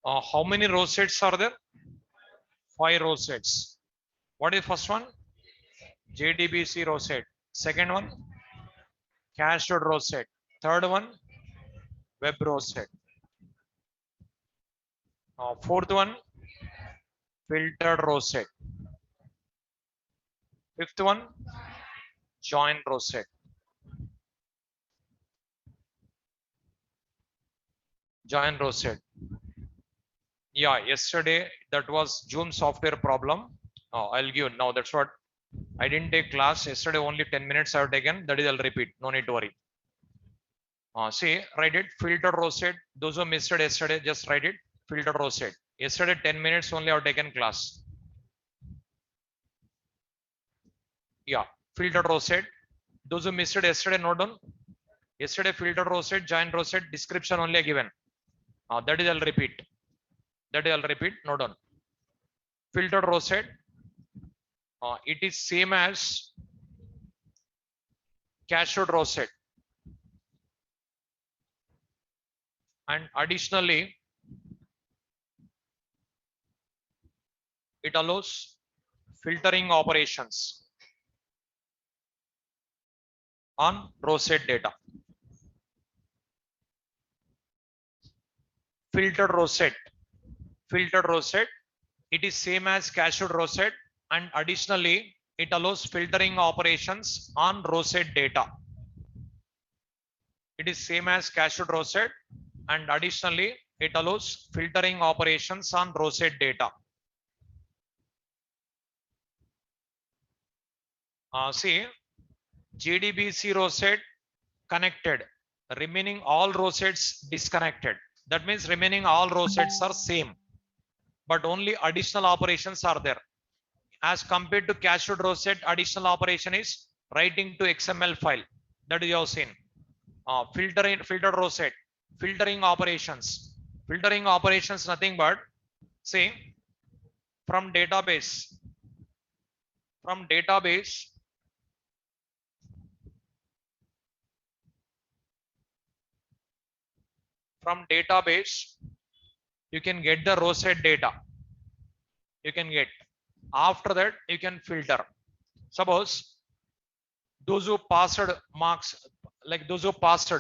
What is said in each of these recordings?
How many row sets are there? 5 row sets. What is first one? JDBC row set. Second one, cached row set. Third one, web row set. Fourth one, filtered row set. Fifth one, join row set. Join row set. Yeah, yesterday that was June software problem. I'll give now. That's what I didn't take class yesterday. Only 10 minutes I've taken. That is, I'll repeat. No need to worry. See, write it. Filter row set. Those who missed it yesterday, just write it. Filter row set. Yesterday 10 minutes only I've taken class. Yeah, filter row set. Those who missed it yesterday, note down. Yesterday filter row set, join row set, description only given. That is, I'll repeat. That is, I'll repeat. Note down. Filter row set. It is same as cached row set. And additionally, it allows filtering operations on row set data. Filtered row set. Filtered row set. It is same as cached row set, and additionally, it allows filtering operations on row set data. It is same as cached row set, and additionally, it allows filtering operations on row set data. See, JDBC row set connected, remaining all row sets disconnected. That means remaining all row sets are same, but only additional operations are there. As compared to cached row set, additional operation is writing to XML file. That is you have seen. Filtered row set, filtering operations. Filtering operations nothing but, say, from database. From database, you can get the row set data. You can get. After that, you can filter. Suppose those who passed marks, like those who passed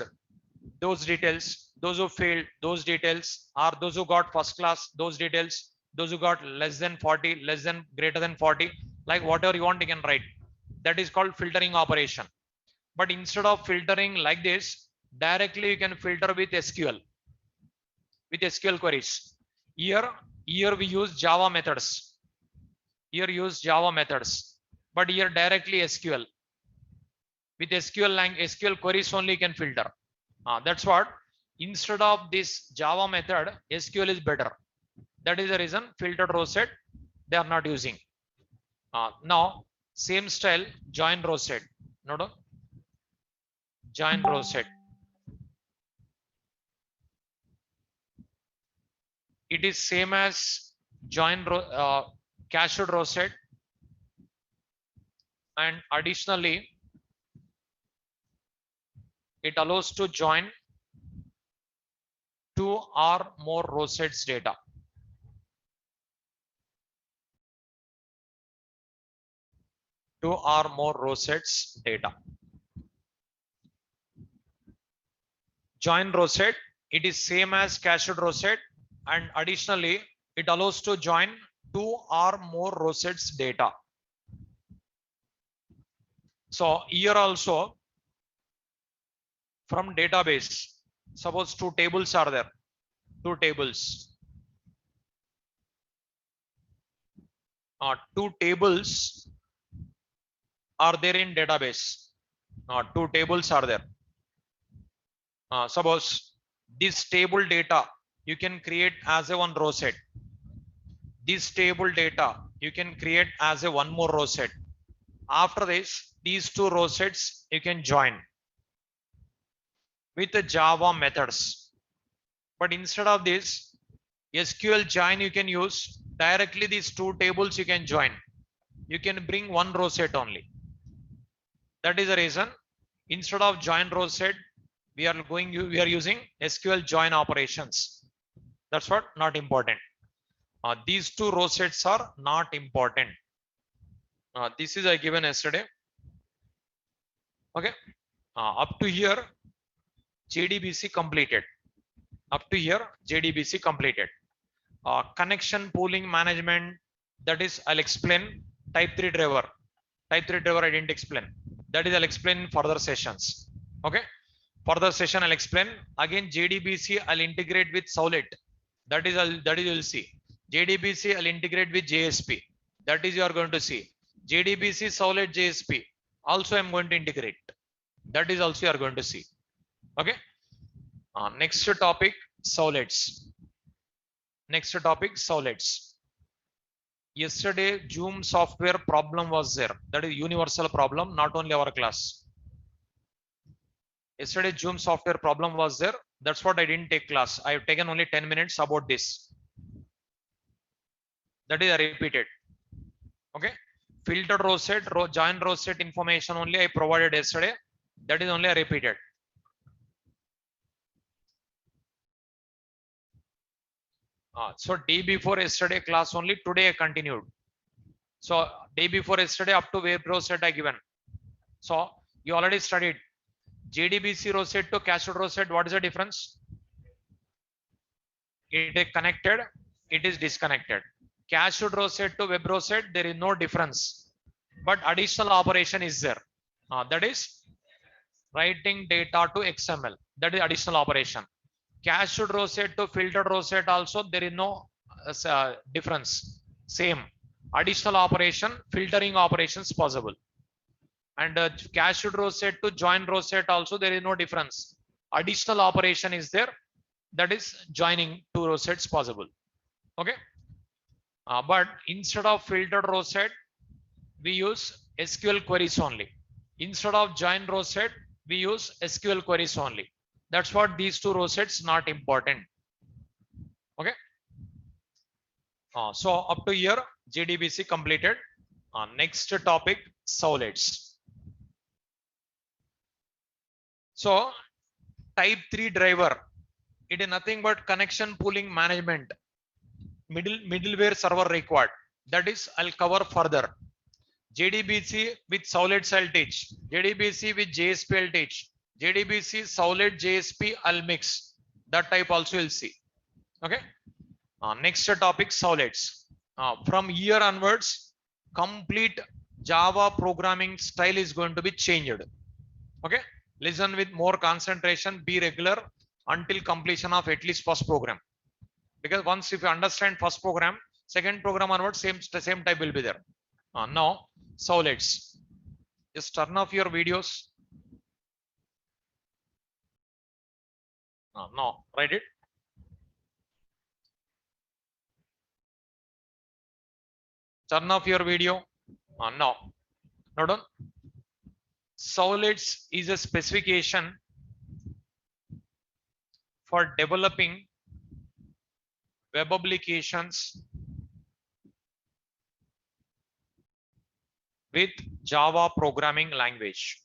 those details, those who failed those details, or those who got first class those details, those who got less than 40, less than greater than 40, like whatever you want you can write. That is called filtering operation. But instead of filtering like this, directly you can filter with SQL, with SQL queries. Here we use Java methods. Here use Java methods, but here directly SQL. With SQL queries only you can filter. That's what, instead of this Java method, SQL is better. That is the reason filtered row set they are not using. Now same style, join row set. Note, join row set. It is same as join row, cached row set, and additionally it allows to join 2 or more row sets data. Two or more row sets data. Join row set, it is same as cached row set, and additionally it allows to join 2 or more row sets data. So here also, from database, suppose 2 tables are there. 2 tables. 2 tables are there in database. 2 tables are there. Suppose this table data you can create as a one row set. This table data you can create as a one more row set. After this, these 2 row sets you can join with the Java methods. But instead of this, SQL join you can use directly. These 2 tables you can join. You can bring one row set only. That is the reason, instead of join row set, we are using SQL join operations. That's what not important. These two row sets are not important. This is I given yesterday. Okay. Up to here, JDBC completed. Up to here, JDBC completed. Connection pooling management, that is I'll explain. Type 3 driver. Type 3 driver I didn't explain. That is I'll explain in further sessions. Okay. Further session I'll explain. Again, JDBC I'll integrate with Solid. That is you'll see. JDBC I'll integrate with JSP. That is you are going to see. JDBC Solid JSP. Also I'm going to integrate. That is also you are going to see. Okay. Next topic, solids. Next topic, solids. Yesterday, Zoom software problem was there. That is universal problem, not only our class. Yesterday, Zoom software problem was there. That's what I didn't take class. I have taken only 10 minutes about this. That is I repeated. Okay. Filtered row set, join row set information only I provided yesterday. That is only I repeated. So day before yesterday class only, today I continued. So day before yesterday up to web row set I given. So you already studied JDBC row set to cached row set. What is the difference? It is connected, it is disconnected. Cached row set to web row set, there is no difference, but additional operation is there. That is writing data to XML. That is additional operation. Cached row set to filtered row set also there is no difference. Same additional operation, filtering operations possible. And cached row set to join row set also there is no difference. Additional operation is there. That is joining two row sets possible. Okay. But instead of filtered row set, we use SQL queries only. Instead of join row set, we use SQL queries only. That's what these two row sets not important. Okay. So up to here, JDBC completed. Next topic, solids. So type 3 driver, it is nothing but connection pooling management. Middleware server required. That is I'll cover further. JDBC with solids I'll teach. JDBC with JSP I'll teach. JDBC solid JSP I'll mix. That type also you'll see. Okay. Next topic, solids. From here onwards, complete Java programming style is going to be changed. Okay. Listen with more concentration. Be regular until completion of at least first program. Because once if you understand first program, second program onwards, same type will be there. Now, solids. Just turn off your videos. No, write it. Turn off your video. No. Note down. Solids is a specification for developing web applications with Java programming language.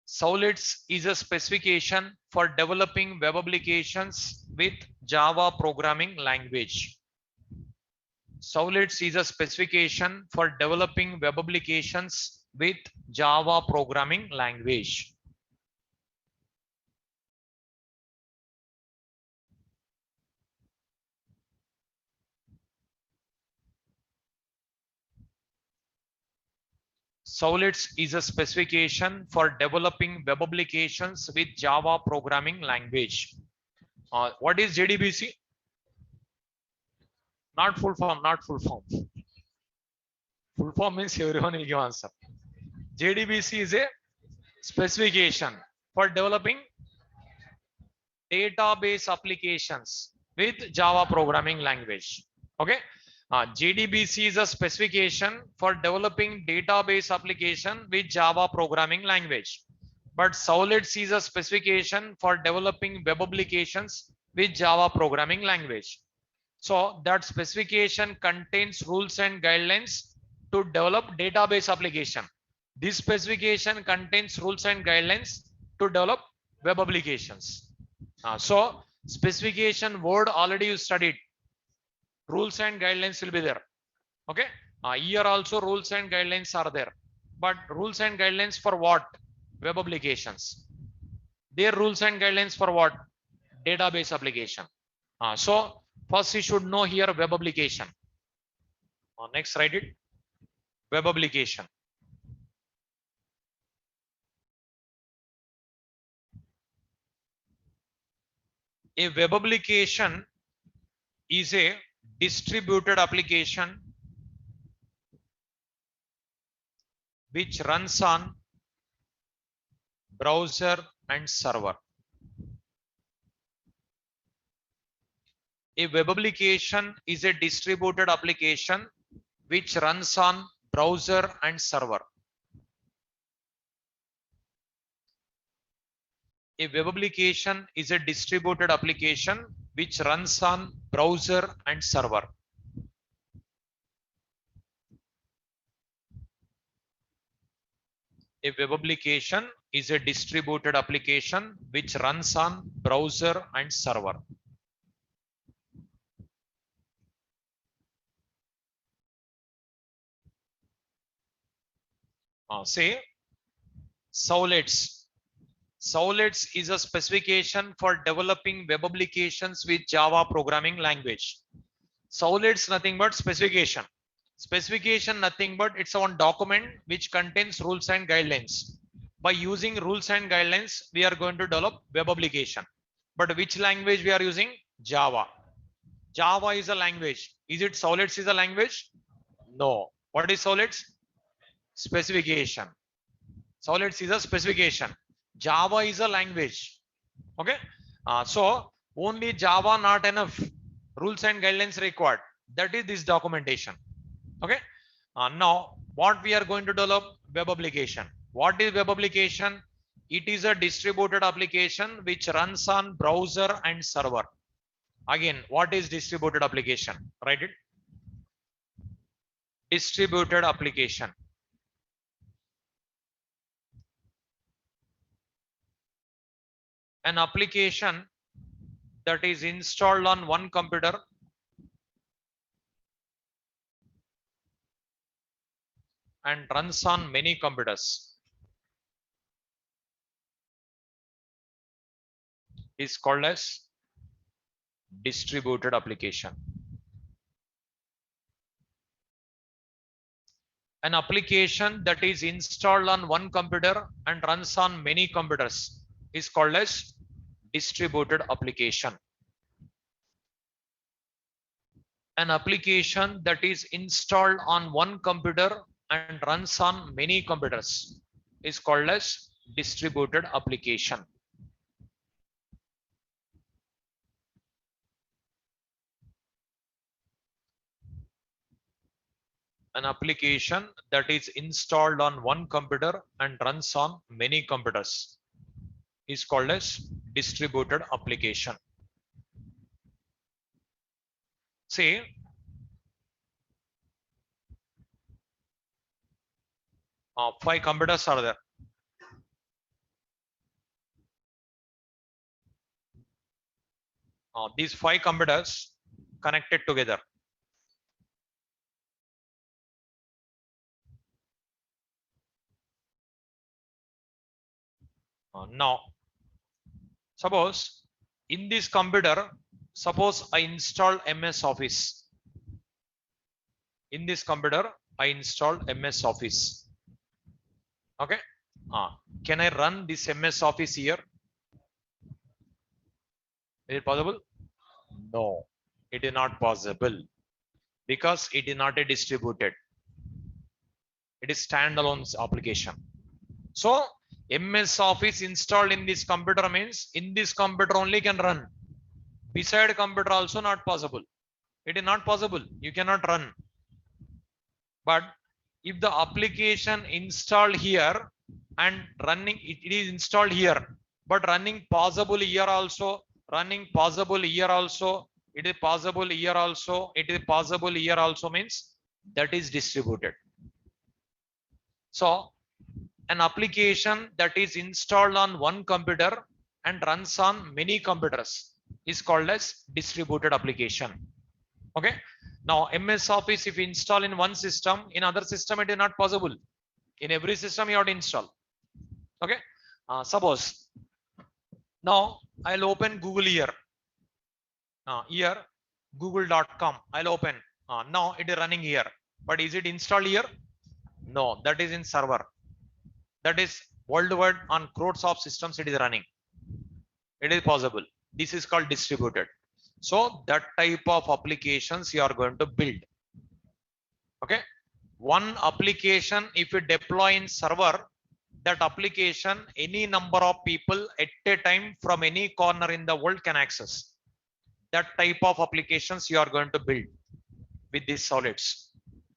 Solids is a specification for developing web applications with Java programming language. Solids is a specification for developing web applications with Java programming language. Solids is a specification for developing web applications with Java programming language. What is JDBC? Not full form, not full form. Full form means everyone will give answer. JDBC is a specification for developing database applications with Java programming language. Okay. JDBC is a specification for developing database application with Java programming language. But Solids is a specification for developing web applications with Java programming language. So that specification contains rules and guidelines to develop database application. This specification contains rules and guidelines to develop web applications. So specification word already you studied. Rules and guidelines will be there. Okay. Here also rules and guidelines are there. But rules and guidelines for what? Web applications. Their rules and guidelines for what? Database application. So first you should know here web application. Next write it. Web application. A web application is a distributed application which runs on browser and server. A web application is a distributed application which runs on browser and server. A web application is a distributed application which runs on browser and server. A web application is a distributed application which runs on browser and server. Say Sowlets. Sowlets is a specification for developing web applications with Java programming language. Sowlets nothing but specification. Specification nothing but it's one document which contains rules and guidelines. By using rules and guidelines, we are going to develop web application. But which language we are using? Java. Java is a language. Is it Sowlets is a language? No. What is Sowlets? Specification. Sowlets is a specification. Java is a language. Okay. So only Java not enough. Rules and guidelines required. That is this documentation. Okay. Now what we are going to develop? Web application. What is web application? It is a distributed application which runs on browser and server. Again, what is distributed application? Write it. Distributed application. An application that is installed on one computer and runs on many computers is called as distributed application. An application that is installed on one computer and runs on many computers is called as distributed application. An application that is installed on one computer and runs on many computers is called as distributed application. An application that is installed on one computer and runs on many computers is called as distributed application. Say five computers are there. These five computers connected together. Now, suppose in this computer, suppose I install MS Office. In this computer, I install MS Office. Okay. Can I run this MS Office here? Is it possible? No, it is not possible because it is not a distributed. It is standalone application. So MS Office installed in this computer means in this computer only can run. Beside computer also not possible. It is not possible. You cannot run. But if the application installed here and running, it is installed here, but running possible here also, running possible here also, it is possible here also, it is possible here also means that is distributed. So an application that is installed on one computer and runs on many computers is called as distributed application. Okay. Now MS Office, if you install in one system, in other system it is not possible. In every system you have to install. Okay. Suppose now I'll open Google here. Here google.com I'll open. Now it is running here. But is it installed here? No, that is in server. That is worldwide on crores of systems it is running. It is possible. This is called distributed. So that type of applications you are going to build. Okay. One application, if you deploy in server, that application, any number of people at a time from any corner in the world can access. That type of applications you are going to build with these solids.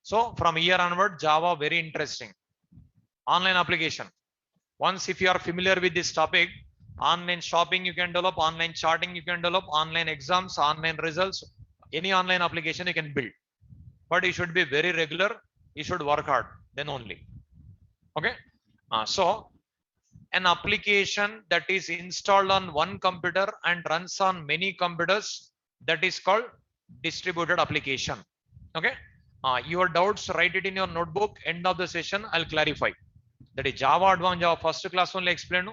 So from here onward, Java, very interesting. Online application. Once if you are familiar with this topic, online shopping you can develop, online charting you can develop, online exams, online results, any online application you can build. But it should be very regular. You should work hard, then only. Okay. So an application that is installed on one computer and runs on many computers, that is called distributed application. Okay. Your doubts, write it in your notebook. End of the session, I'll clarify. That is Java, Advanced Java, first class only explain.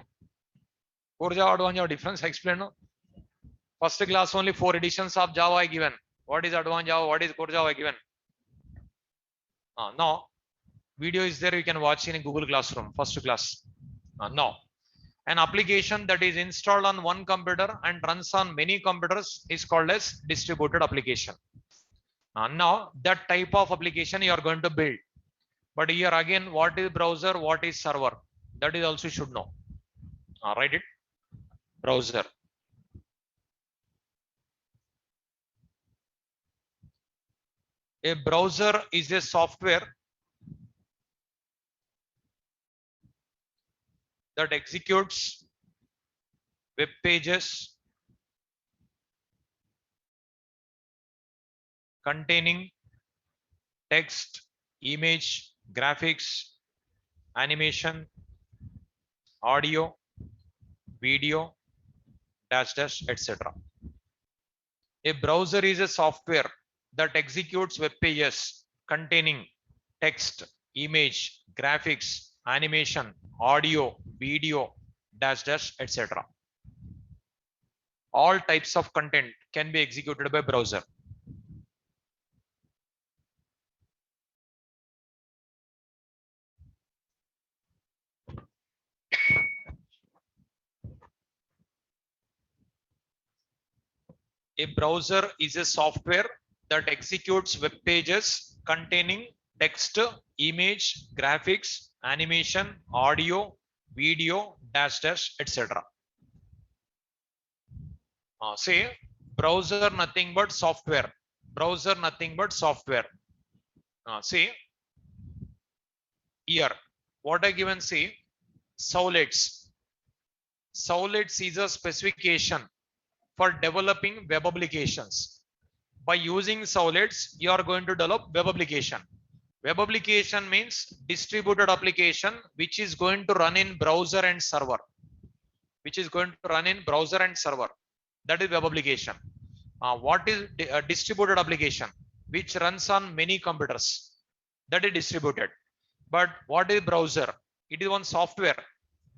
Core Java, Advanced Java difference explain. First class only 4 editions of Java I given. What is Advanced Java? What is Core Java I given? Now video is there, you can watch in Google Classroom, first class. Now an application that is installed on one computer and runs on many computers is called as distributed application. Now that type of application you are going to build. But here again, what is browser, what is server? That is also should know. Write it. Browser. A browser is a software that executes web pages containing text, image, graphics, animation, audio, video, etc. A browser is a software that executes web pages containing text, image, graphics, animation, audio, video, etc. All types of content can be executed by browser. A browser is a software that executes web pages containing text, image, graphics, animation, audio, video, etc. Say browser nothing but software. Browser nothing but software. Say here what I given, say Solets. Solets is a specification for developing web applications. By using Solets, you are going to develop web application. Web application means distributed application which is going to run in browser and server. Which is going to run in browser and server. That is web application. What is distributed application? Which runs on many computers. That is distributed. But what is browser? It is one software.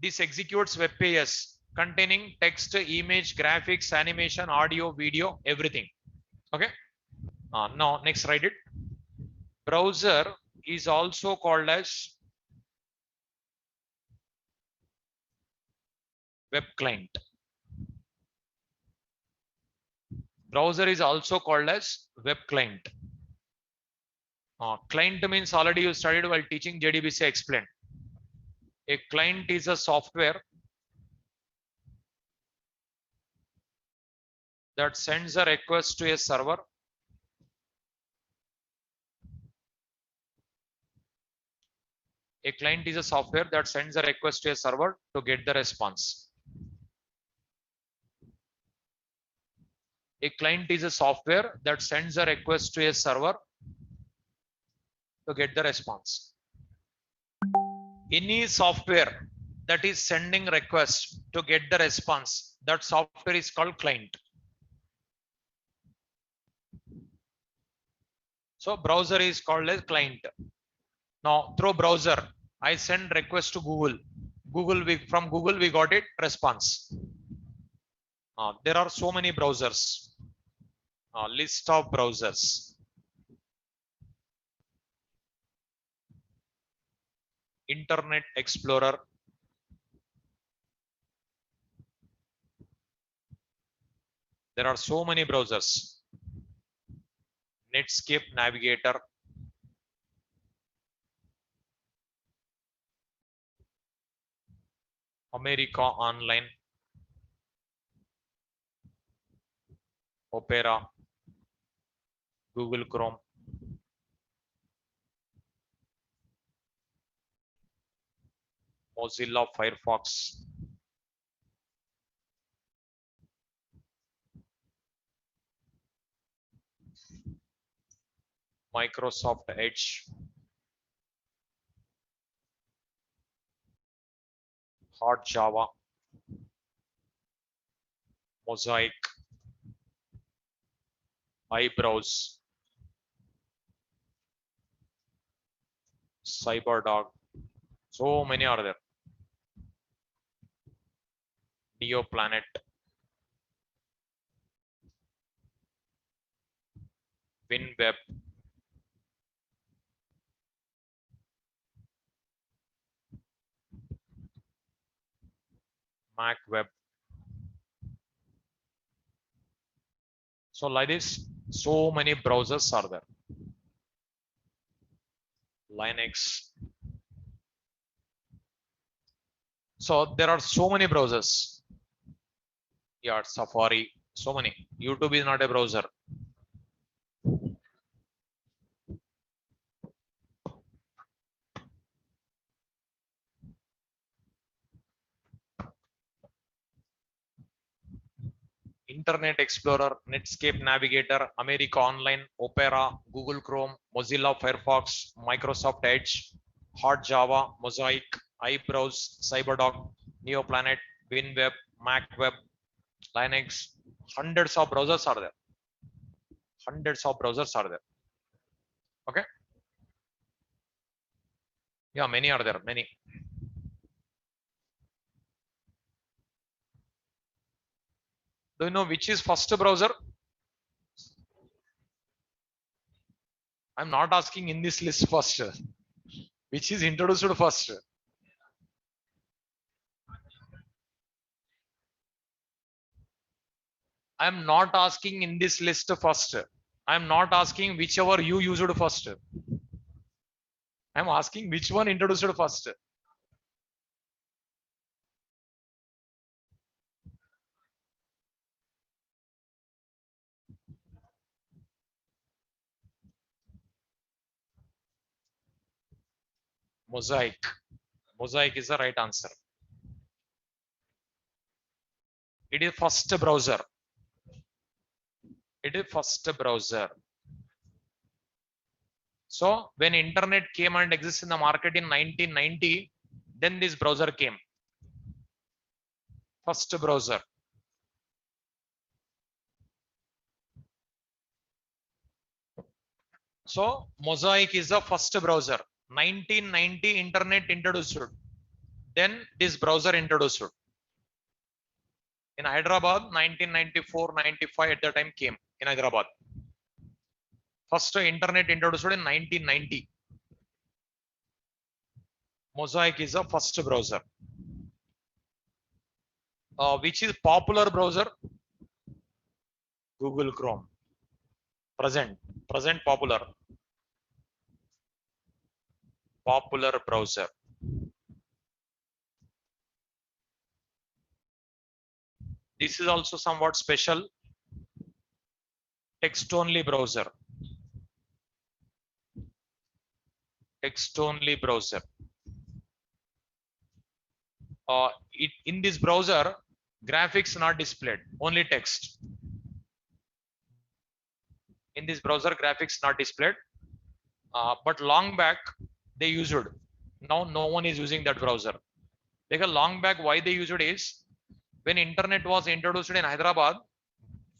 This executes web pages containing text, image, graphics, animation, audio, video, everything. Okay. Now next write it. Browser is also called as web client. Browser is also called as web client. Client means already you studied while teaching JDBC explained. A client is a software that sends a request to a server A client is a software that sends a request to a server to get the response. A client is a software that sends a request to a server to get the response. Any software that is sending request to get the response. That software is called client. So browser is called as client. Now through browser, I send request to Google. From Google we got it response. There are so many browsers. List of browsers. Internet Explorer. There are so many browsers. Netscape Navigator. America Online. Opera. Google Chrome. Mozilla Firefox. Microsoft Edge. Hot Java. Mosaic. iBrowse. CyberDog. So many are there. NeoPlanet. WinWeb. MacWeb. So like this, so many browsers are there. Linux. So there are so many browsers. Yeah, Safari, so many. YouTube is not a browser. Internet Explorer, Netscape Navigator, America Online, Opera, Google Chrome, Mozilla Firefox, Microsoft Edge, Hot Java, Mosaic, iBrowse, CyberDog, NeoPlanet, WinWeb, MacWeb, Linux. Hundreds of browsers are there. Hundreds of browsers are there. Okay. Yeah, many are there. Many. Do you know which is first browser? I'm not asking in this list first. Which is introduced first? I'm not asking in this list first. I'm not asking whichever you used first. I'm asking which one introduced first. Mosaic. Mosaic is the right answer. It is first browser. It is first browser. So when internet came and exists in the market in 1990, then this browser came. First browser. So Mosaic is the first browser. 1990 internet introduced. Then this browser introduced. In Hyderabad, 1994-95 at the time came in Hyderabad. First internet introduced in 1990. Mosaic is the first browser. Which is popular browser? Google Chrome. Present popular browser. This is also somewhat special. Text only browser. Text only browser. In this browser, graphics not displayed, only text. In this browser, graphics not displayed, but long back they used. Now no one is using that browser. Because long back, why they used it is when internet was introduced in Hyderabad,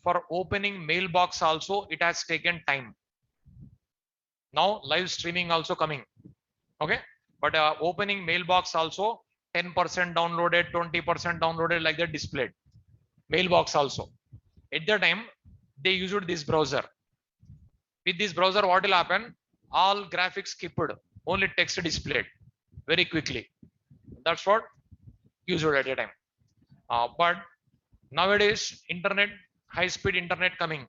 for opening mailbox also it has taken time. Now live streaming also coming. Okay, but opening mailbox also 10% downloaded, 20% downloaded, like that displayed. Mailbox also. At the time, they used this browser. With this browser, what will happen? All graphics skipped, only text displayed very quickly. That's what used at a time. But nowadays, internet, high-speed internet coming,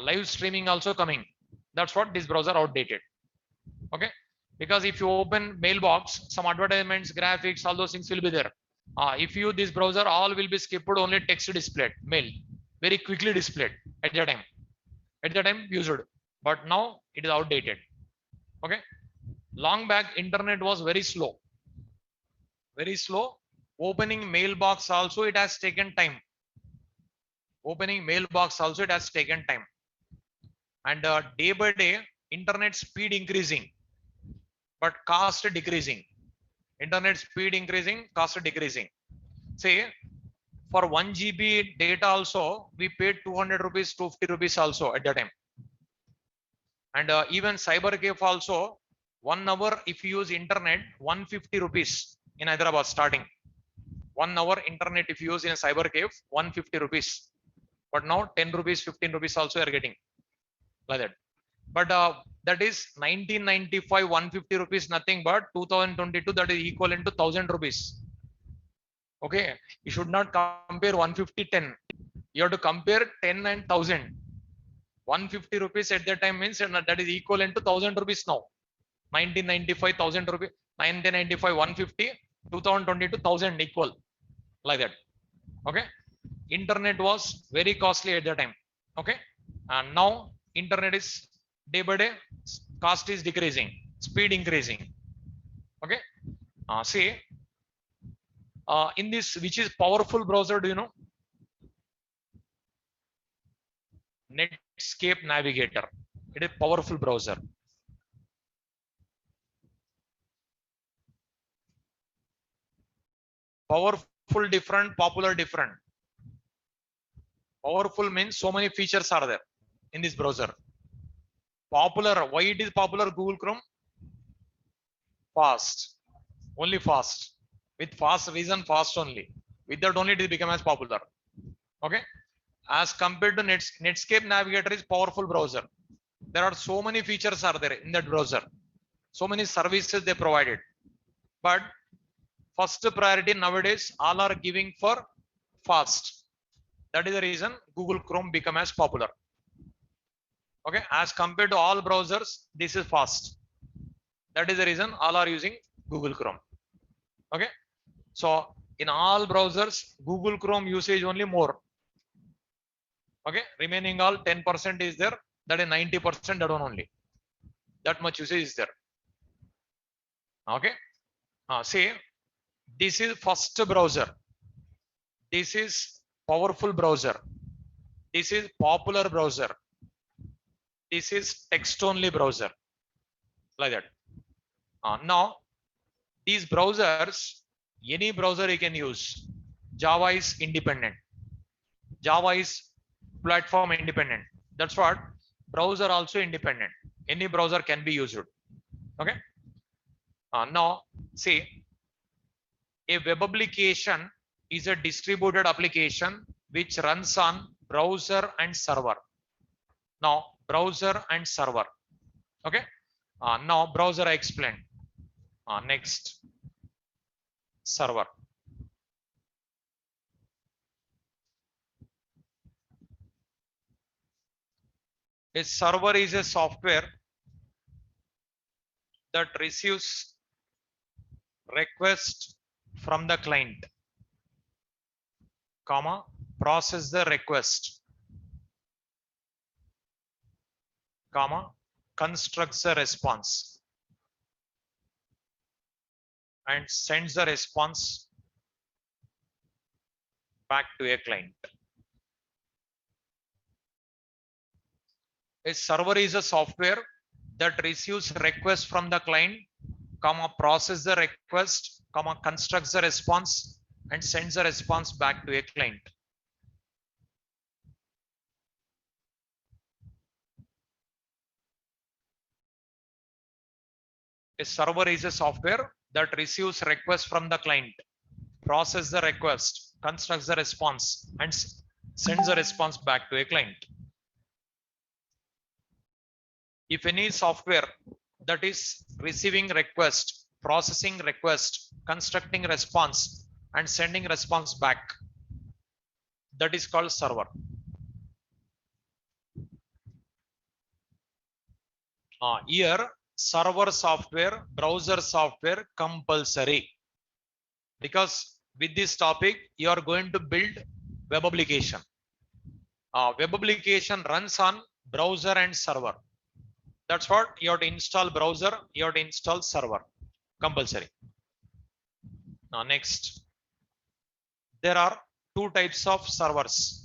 live streaming also coming. That's what this browser outdated. Okay, because if you open mailbox, some advertisements, graphics, all those things will be there. If you this browser, all will be skipped, only text displayed, mail, very quickly displayed at the time. At the time used, but now it is outdated. Okay, long back internet was very slow, very slow. Opening mailbox also it has taken time. Opening mailbox also it has taken time, and day by day internet speed increasing, but cost decreasing. Internet speed increasing, cost decreasing. Say for 1 GB data also we paid 200 rupees, 250 rupees also at that time. And even cyber cafe also 1 hour if you use internet 150 rupees in Hyderabad starting. 1 hour internet if you use in a cyber cave 150 rupees. But now 10 rupees, 15 rupees also you are getting like that. But that is 1995 150 rupees nothing, but 2022 that is equivalent to 1000 rupees. Okay, you should not compare 150 10. You have to compare 10 and 1000. 150 rupees at that time means that is equivalent to 1000 rupees now. 1995 1000 rupees, 1995 150, 2022 1000 equal, like that. Okay, internet was very costly at that time. Okay, and now internet is day by day, cost is decreasing, speed increasing. Okay, see, in this, which is powerful browser, do you know? Netscape Navigator. It is powerful browser. Powerful different, popular different. Powerful means so many features are there in this browser. Popular, why it is popular? Google Chrome, fast, only fast. With fast reason, fast only. With that only it is become as popular. Okay, as compared to Netscape Navigator is powerful browser. There are so many features are there in that browser, so many services they provided. But first priority nowadays all are giving for fast. That is the reason Google Chrome become as popular. Okay, as compared to all browsers, this is fast. That is the reason all are using Google Chrome. Okay, so in all browsers, Google Chrome usage only more. Okay, remaining all 10% is there. That is 90% that one only. That much usage is there. Okay, say this is first browser. This is powerful browser. This is popular browser. This is text only browser, like that. Now these browsers, any browser you can use. Java is independent. Java is platform independent. That's what browser also independent. Any browser can be used. Okay. Now see, a web application is a distributed application which runs on browser and server. Now browser and server. Okay. Now browser I explained. Next, server. A server is a software that receives request from the client, comma, process the request, comma, constructs a response, and sends the response back to a client. A server is a software that receives request from the client, comma, process the request, comma, constructs the response and sends the response back to a client. A server is a software that receives requests from the client, processes the request, constructs the response, and sends the response back to a client. If any software that is receiving request, processing request, constructing response, and sending response back, that is called server. Here, server software, browser software compulsory, because with this topic you are going to build web application. Web application runs on browser and server. That's what you have to install browser, you have to install server, compulsory. Now next, there are two types of servers.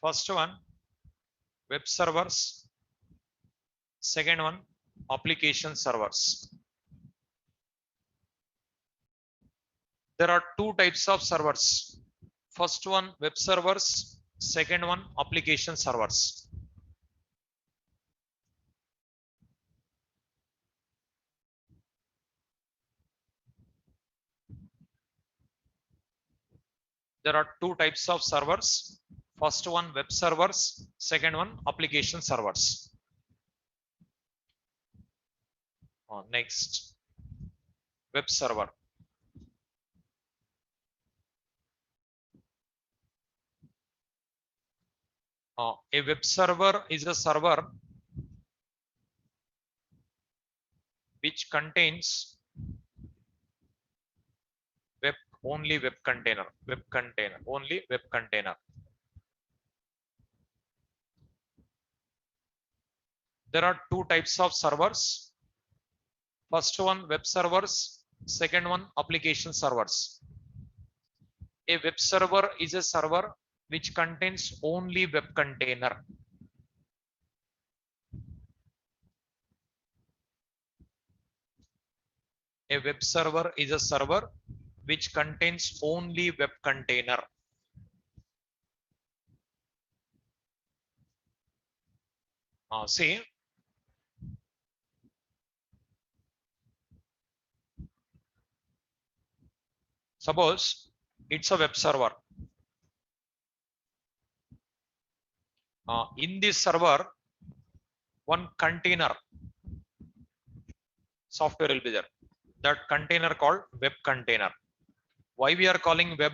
First one, web servers. Second one, application servers. There are two types of servers. First one, web servers. Second one, application servers. There are two types of servers. First one, web servers. Second one, application servers. Next, web server. A web server is a server which contains only web container, only web container. There are two types of servers. First one, web servers. Second one, application servers. A web server is a server which contains only web container. A web server is a server which contains only web container. See, suppose it's a web server. In this server, one container software will be there. That container called web container. Why we are calling web?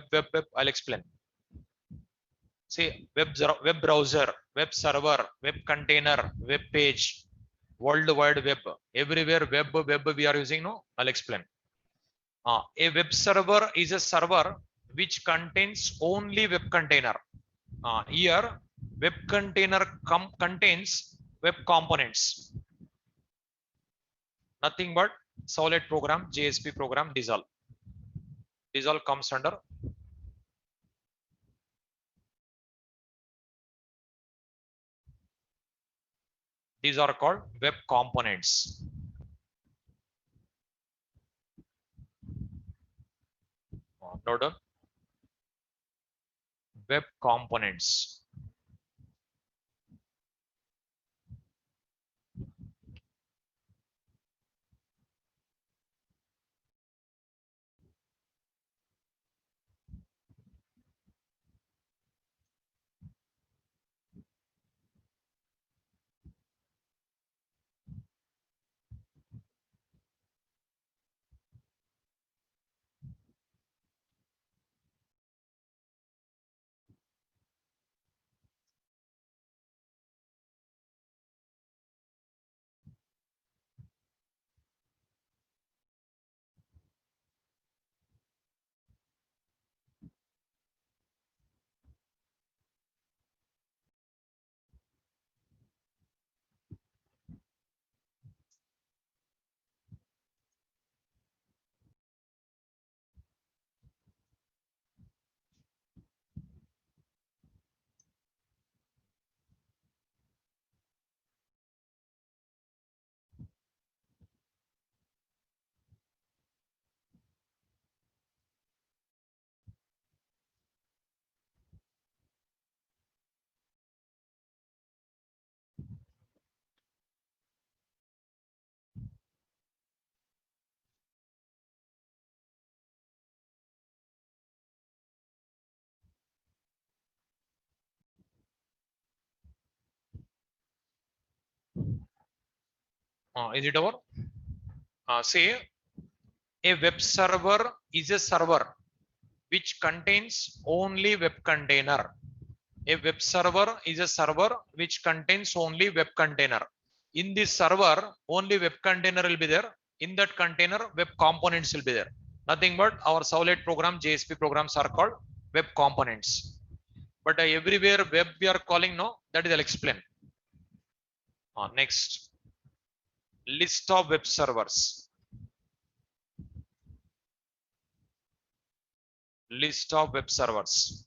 I'll explain. See, web browser, web server, web container, web page, World Wide Web, everywhere web we are using. No, I'll explain. A web server is a server which contains only web container. Here, web container contains web components. Nothing but solid program, JSP program, Dissolve. Dissolve comes under. These are called web components. Note down. Web components. Is it over? Say a web server is a server which contains only web container. A web server is a server which contains only web container. In this server, only web container will be there. In that container, web components will be there. Nothing but our servlet program, JSP programs are called web components. But everywhere web we are calling, no, that is I'll explain. Next, list of web servers. List of web servers.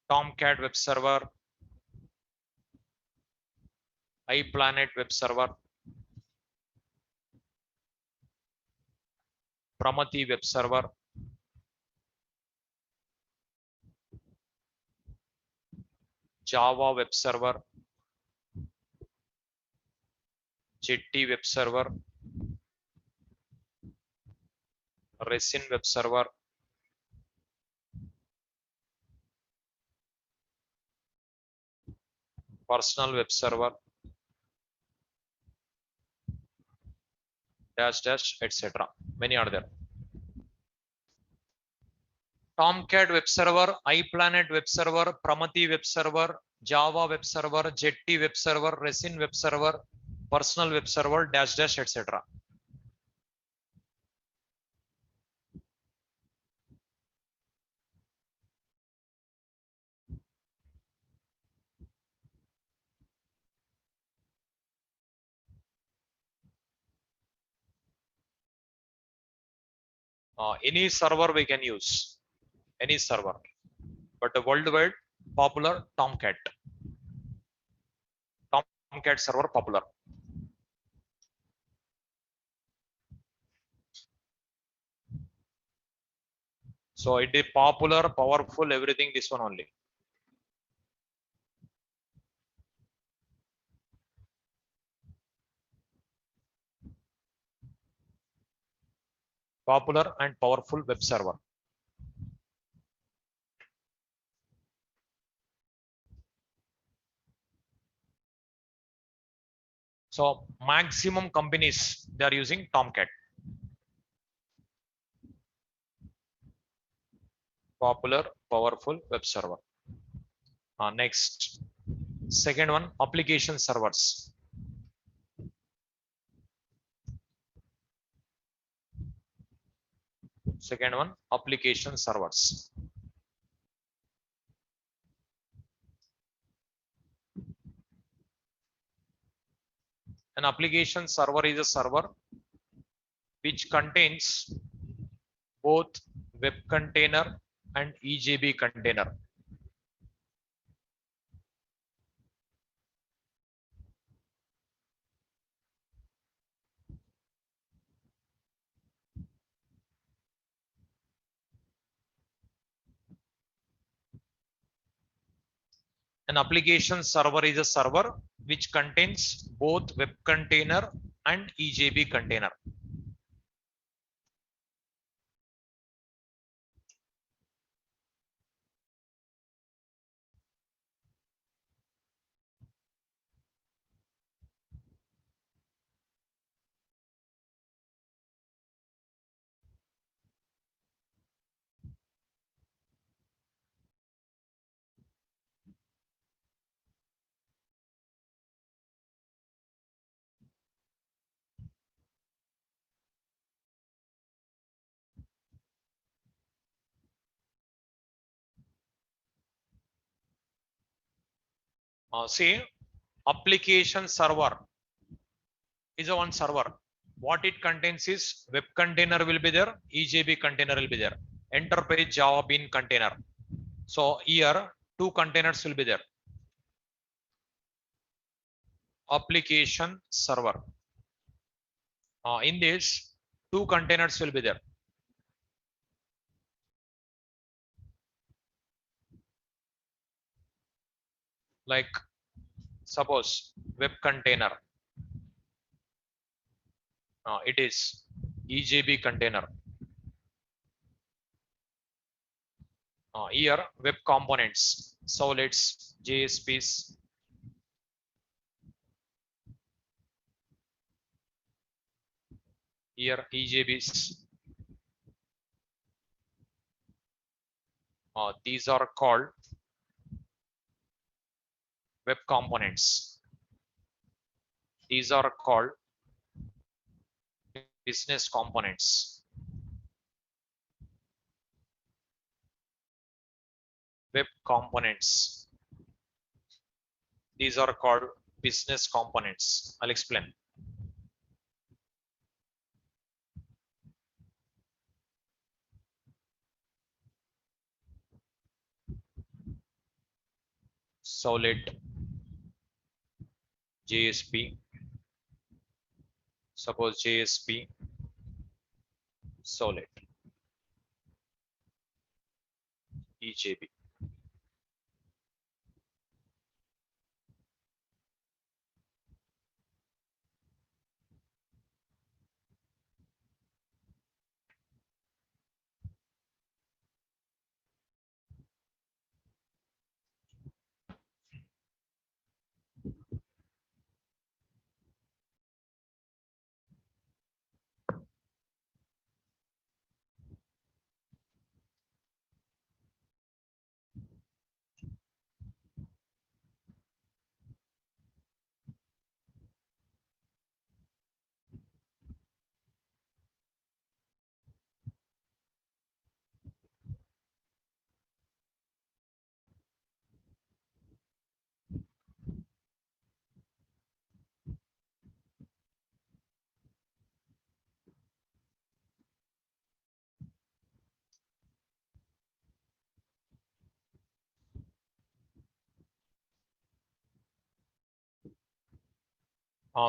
Tomcat web server, iPlanet web server, Pramati web server, Java web server, Jetty web server, Resin web server, personal web server, dash dash, etc. Many are there. Tomcat web server, iPlanet web server, Pramati web server, Java web server, Jetty web server, Resin web server, personal web server, dash dash, etc. Any server we can use, any server, but the worldwide popular Tomcat. Tomcat server popular. So it is popular, powerful, everything, this one only. Popular and powerful web server. So maximum companies, they are using Tomcat. Popular, powerful web server. Next, second one, application servers. Second one, application servers. An application server is a server which contains both web container and EJB container. An application server is a server which contains both web container and EJB container. See, application server is a one server. What it contains is web container will be there, EJB container will be there, enterprise Java bean container. So here two containers will be there. Application server. In this, two containers will be there. Like suppose web container. It is EJB container. Here web components, solets, JSPs, Here EJBs. These are called web components. These are called business components. Web components. These are called business components. I'll explain. Solid, JSP. Suppose JSP, Solid, EJB.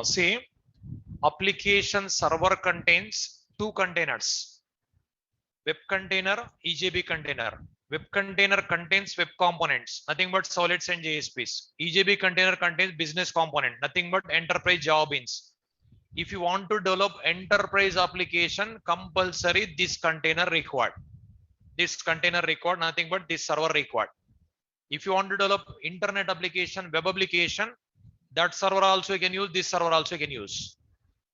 See, application server contains two containers. Web container, EJB container. Web container contains web components, nothing but solids and JSPs. EJB container contains business component, nothing but enterprise Java beans. If you want to develop enterprise application, compulsory this container required. This container required, nothing but this server required. If you want to develop internet application, web application, that server also you can use, this server also you can use.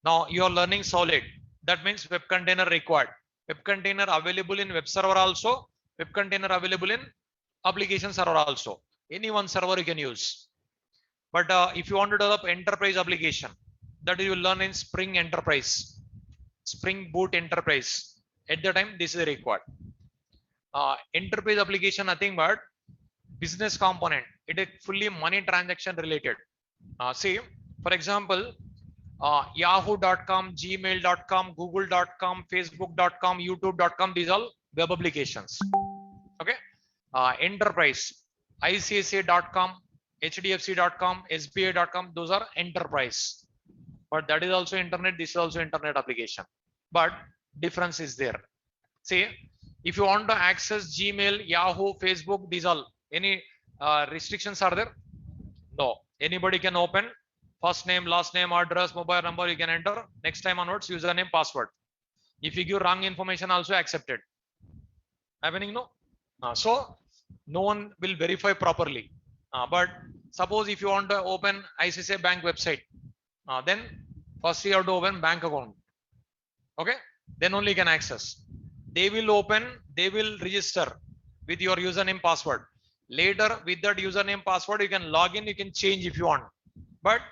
Now you are learning solid. That means web container required. Web container available in web server also. Web container available in application server also. Any one server you can use. But if you want to develop enterprise application, that you will learn in Spring Enterprise, Spring Boot Enterprise. At the time, this is required. Enterprise application, nothing but business component. It is fully money transaction related. See, for example, yahoo.com, gmail.com, google.com, facebook.com, youtube.com, these are web applications. Okay. Enterprise, ICICI.com, HDFC.com, SBI.com, those are enterprise. But that is also internet, this is also internet application. But difference is there. See, if you want to access Gmail, Yahoo, Facebook, these all, any restrictions are there? No. Anybody can open. First name, last name, address, mobile number, you can enter. Next time onwards, username, password. If you give wrong information, also accepted. Happening, no? So, no one will verify properly. But suppose if you want to open ICICI Bank website, then first you have to open bank account. Okay? Then only you can access. They will open, they will register with your username, password. Later, with that username, password, you can log in, you can change if you want. But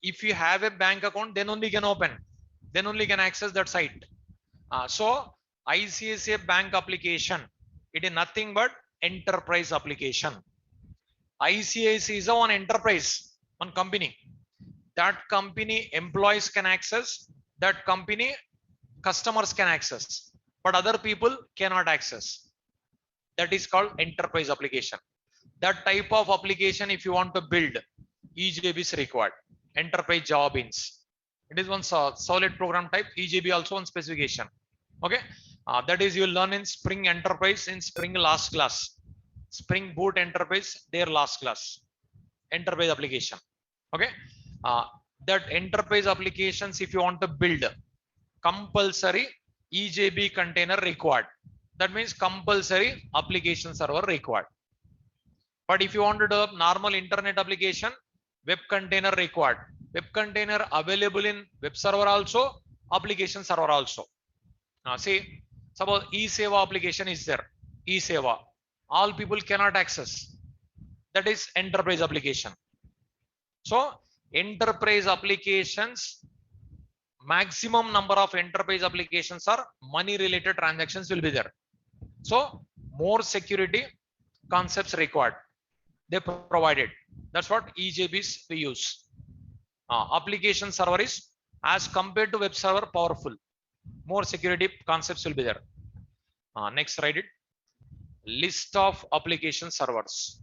if you have a bank account, then only you can open, then only you can access that site. So ICICI Bank application, it is nothing but enterprise application. ICICI is one enterprise, one company. That company employees can access, that company customers can access, but other people cannot access. That is called enterprise application. That type of application, if you want to build, EJB is required. Enterprise Java beans. It is one solid program type. EJB also one specification. Okay. That is you will learn in Spring Enterprise in Spring last class. Spring Boot Enterprise, their last class. Enterprise application. Okay. That enterprise applications, if you want to build, compulsory EJB container required. That means compulsory application server required. But if you want to develop normal internet application, web container required. Web container available in web server also, application server also. See, suppose e-seva application is there. E-seva, all people cannot access. That is enterprise application. So enterprise applications, maximum number of enterprise applications are money related transactions will be there. So more security concepts required. They provided. That's what EJBs we use. Application server is as compared to web server powerful. More security concepts will be there. Next, write it. List of application servers.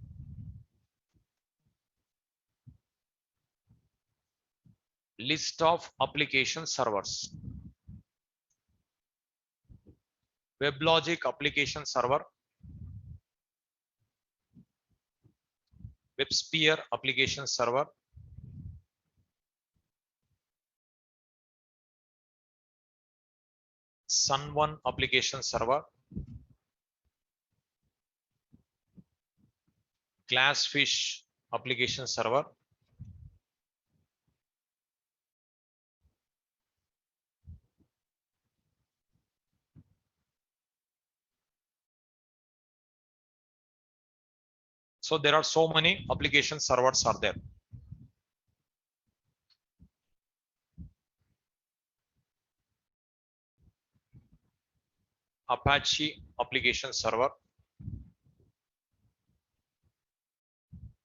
List of application servers. WebLogic application server. WebSphere application server. Sun1 application server. Glassfish application server. So there are so many application servers are there. Apache application server.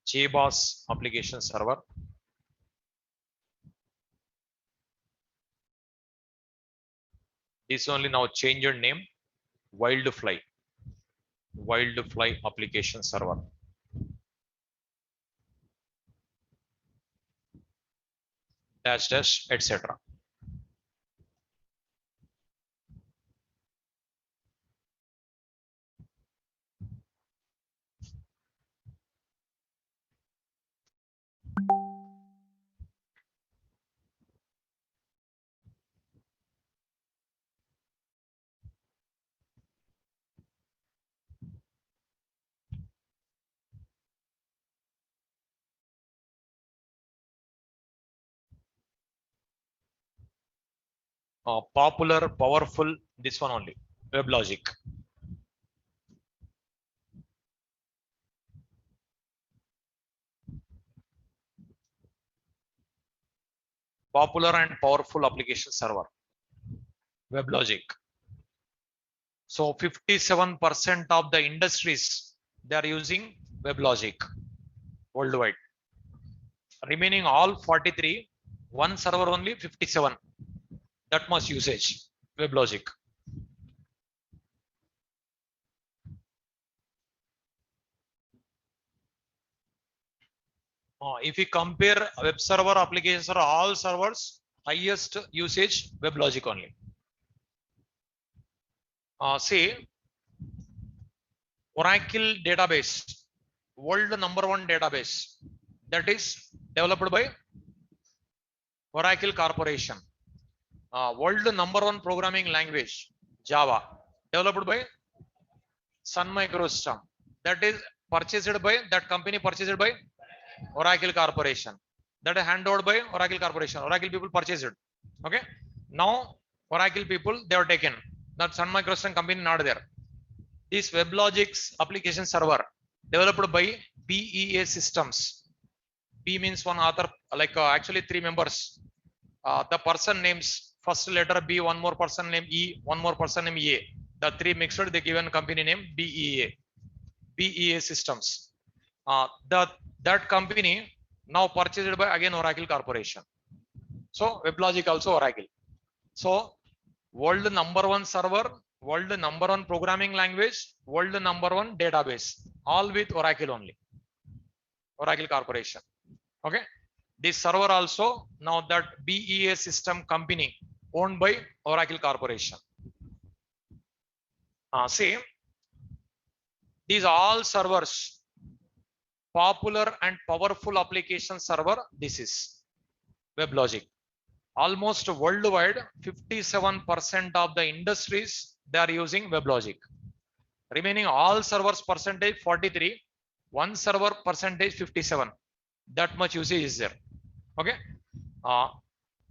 JBoss application server. This only now change your name. Wildfly. Wildfly application server. Dash dash etc. Popular, powerful, this one only. WebLogic. Popular and powerful application server. WebLogic. So 57% of the industries they are using WebLogic worldwide. Remaining all 43, one server only 57. That much usage. WebLogic. If we compare web server applications or all servers, highest usage WebLogic only. Say Oracle database, world #1 database, that is developed by Oracle Corporation. World #1 programming language, Java, developed by Sun Microsystem. That is purchased by, that company purchased by Oracle Corporation. That is handed over by Oracle Corporation. Oracle people purchased it. Okay. Now Oracle people they are taken. That Sun Microsystem company not there. This WebLogic's application server developed by BEA Systems. B means one author, like actually 3 members. The person names first letter B, one more person name E, one more person name A. The 3 mixed, they given company name BEA. BEA Systems. That company now purchased by again Oracle Corporation. So WebLogic also Oracle. So world #1 server, world #1 programming language, world #1 database, all with Oracle only. Oracle Corporation. Okay. This server also now that BEA System company owned by Oracle Corporation. See, these all servers, popular and powerful application server, this is WebLogic. Almost worldwide, 57% of the industries they are using WebLogic. Remaining all servers percentage 43, one server percentage 57. That much usage is there. Okay.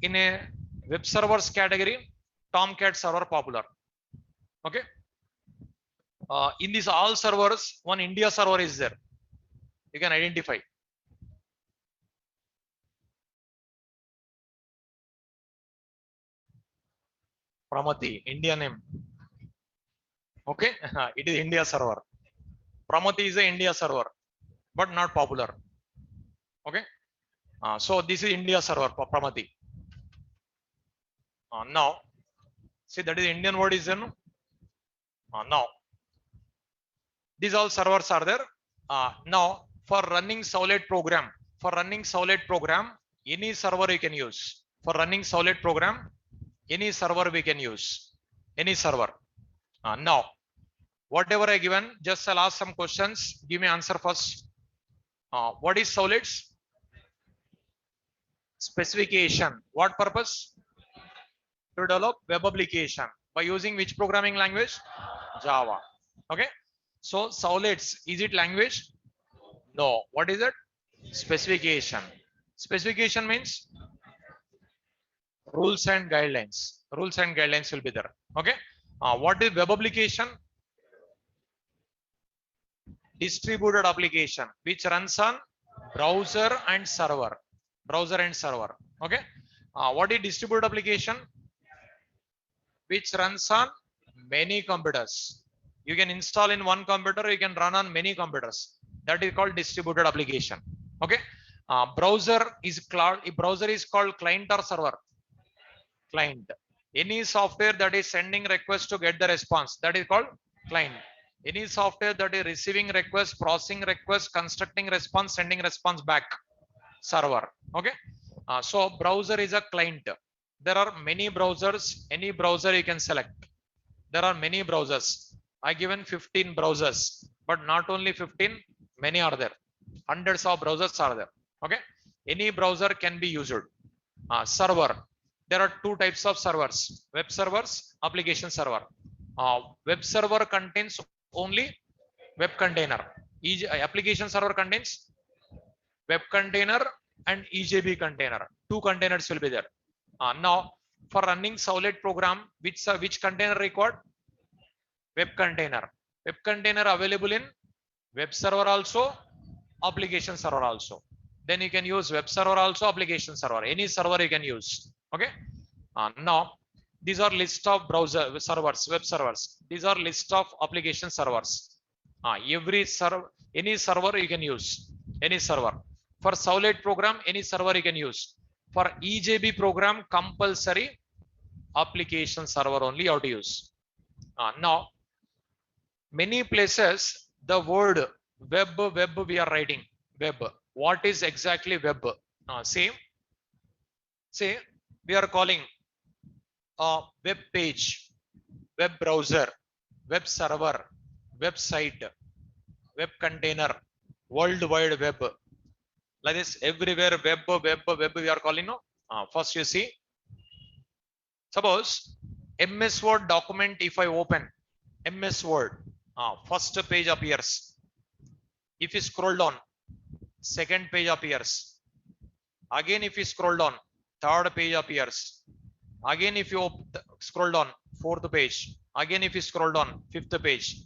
In a Web servers category, Tomcat server popular. Okay. In these all servers, one India server is there. You can identify. Pramati, India name. Okay, it is India server. Pramati is a India server, but not popular. Okay, so this is India server, Pramati. Now, see that is Indian word is there. No? Now, these all servers are there. Now, for running Solid program, any server you can use. For running Solid program, any server we can use. Any server. Now, whatever I given, just I'll ask some questions. Give me answer first. What is solids? Specification. What purpose? To develop web application. By using which programming language? Java. Okay. So solids, is it language? No. What is it? Specification. Specification means rules and guidelines. Rules and guidelines will be there. Okay. What is web application? Distributed application which runs on browser and server. Browser and server. Okay. What is distributed application? Which runs on many computers. You can install in one computer, you can run on many computers. That is called distributed application. Okay. Browser is called client or server. Client. Any software that is sending request to get the response, that is called client. Any software that is receiving request, processing request, constructing response, sending response back, server. Okay. So browser is a client. There are many browsers. Any browser you can select. There are many browsers. I given 15 browsers, but not only 15, many are there. Hundreds of browsers are there. Okay. Any browser can be used. Server. There are two types of servers: web servers, application server. Web server contains only web container. Application server contains web container and EJB container. Two containers will be there. Now, for running Solid program, which container required? Web container. Web container available in web server also, application server also. Then you can use web server also, application server. Any server you can use. Okay. Now, these are list of browser servers, web servers. These are list of application servers. Any server you can use. Any server. For Solid program, any server you can use. For EJB program, compulsory application server only you have to use. Now, many places the word web we are writing. Web. What is exactly web? Say we are calling a web page, web browser, web server, website, web container, world wide web. Like this, everywhere web we are calling. No? First you see, suppose MS Word document, if I open MS Word, first page appears. If you scroll down, second page appears. Again, if you scroll down, third page appears. Again, if you scroll down, fourth page. Again, if you scroll down, fifth page.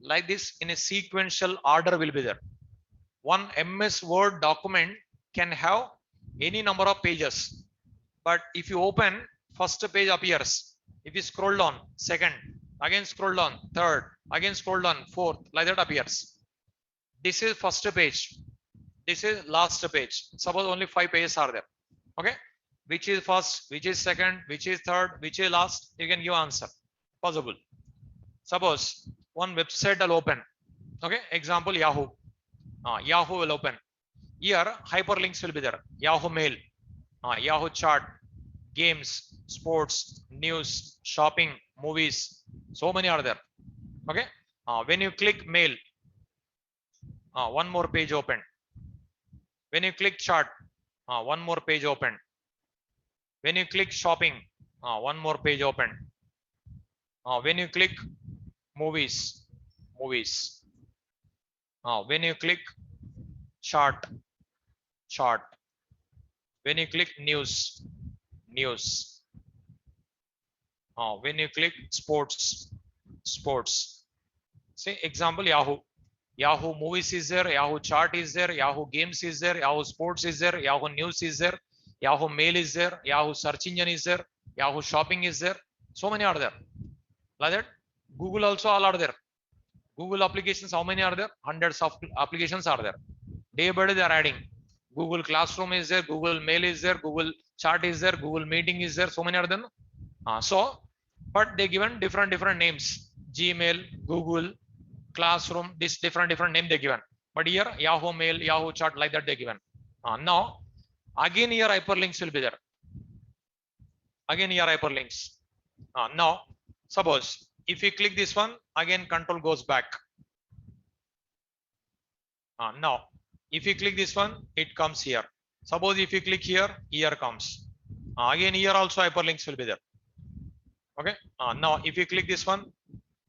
Like this, in a sequential order will be there. One MS Word document can have any number of pages. But if you open, first page appears. If you scroll down, second. Again scroll down, third. Again scroll down, fourth. Like that appears. This is first page. This is last page. Suppose only 5 pages are there. Okay. Which is first, which is second, which is third, which is last, you can give answer. Possible. Suppose one website will open. Okay. Example, Yahoo. Yahoo will open. Here hyperlinks will be there. Yahoo Mail, Yahoo Chart, games, sports, news, shopping, movies. So many are there. Okay. When you click Mail, one more page open. When you click Chart, one more page open. When you click Shopping, one more page open. When you click Movies. When you click Chart. When you click News. When you click sports. Say example Yahoo. Yahoo Movies is there, Yahoo Chart is there, Yahoo Games is there, Yahoo Sports is there, Yahoo News is there, Yahoo Mail is there, Yahoo Search Engine is there, Yahoo Shopping is there. So many are there. Like that. Google also all are there. Google applications, how many are there? Hundreds of applications are there. Day by day they are adding. Google Classroom is there, Google Mail is there, Google Chart is there, Google Meeting is there. So many are there. But they given different names. Gmail, Google, Classroom, this different name they given. But here Yahoo Mail, Yahoo Chart, like that they given. Now again here hyperlinks will be there. Again here hyperlinks. Now suppose if you click this one, again control goes back. Now if you click this one, it comes here. Suppose if you click here, here comes. Again here also hyperlinks will be there. Okay. Now if you click this one,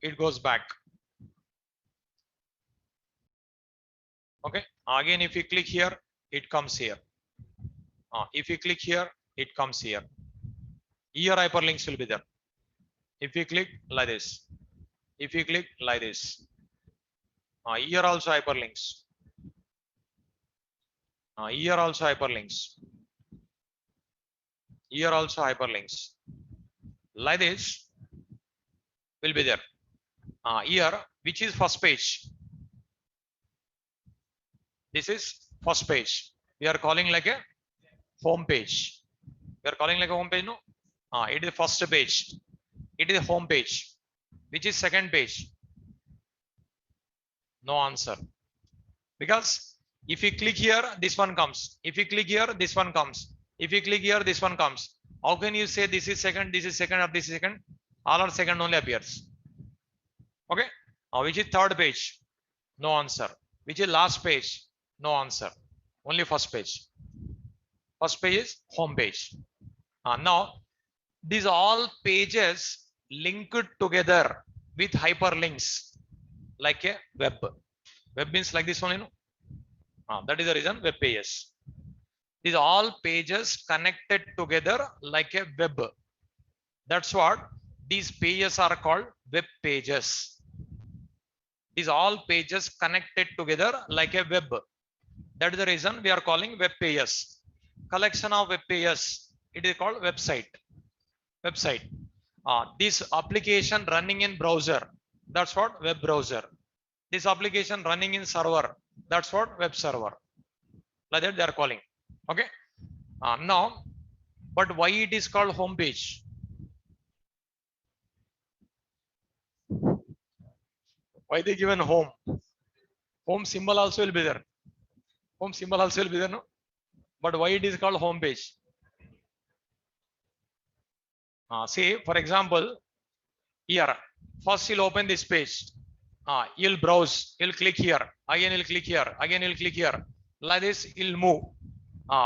it goes back. Okay. Again if you click here, it comes here. If you click here, it comes here. Here hyperlinks will be there. If you click like this, if you click like this, here also hyperlinks. Here also hyperlinks. Here also hyperlinks. Like this will be there. Here, which is first page? This is first page. We are calling like a home page. We are calling like a home page, no? It is first page. It is home page. Which is second page? No answer. Because if you click here, this one comes. If you click here, this one comes. If you click here, this one comes. How can you say this is second, or this is second? All are second only appears. Okay. Which is third page? No answer. Which is last page? No answer. Only first page. First page is home page. Now, these all pages linked together with hyperlinks like a web. Web means like this one, you know. That is the reason web pages. These all pages connected together like a web. That's what these pages are called, web pages. These all pages connected together like a web. That is the reason we are calling web pages. Collection of web pages, it is called website. Website. This application running in browser, that's what web browser. This application running in server, that's what web server. Like that they are calling. Okay. Now, but why it is called home page? Why they given home? Home symbol also will be there. Home symbol also will be there, no? But why it is called home page? Say, for example, here, first you'll open this page. You'll browse, you'll click here, again you'll click here, again you'll click here. Like this, you'll move.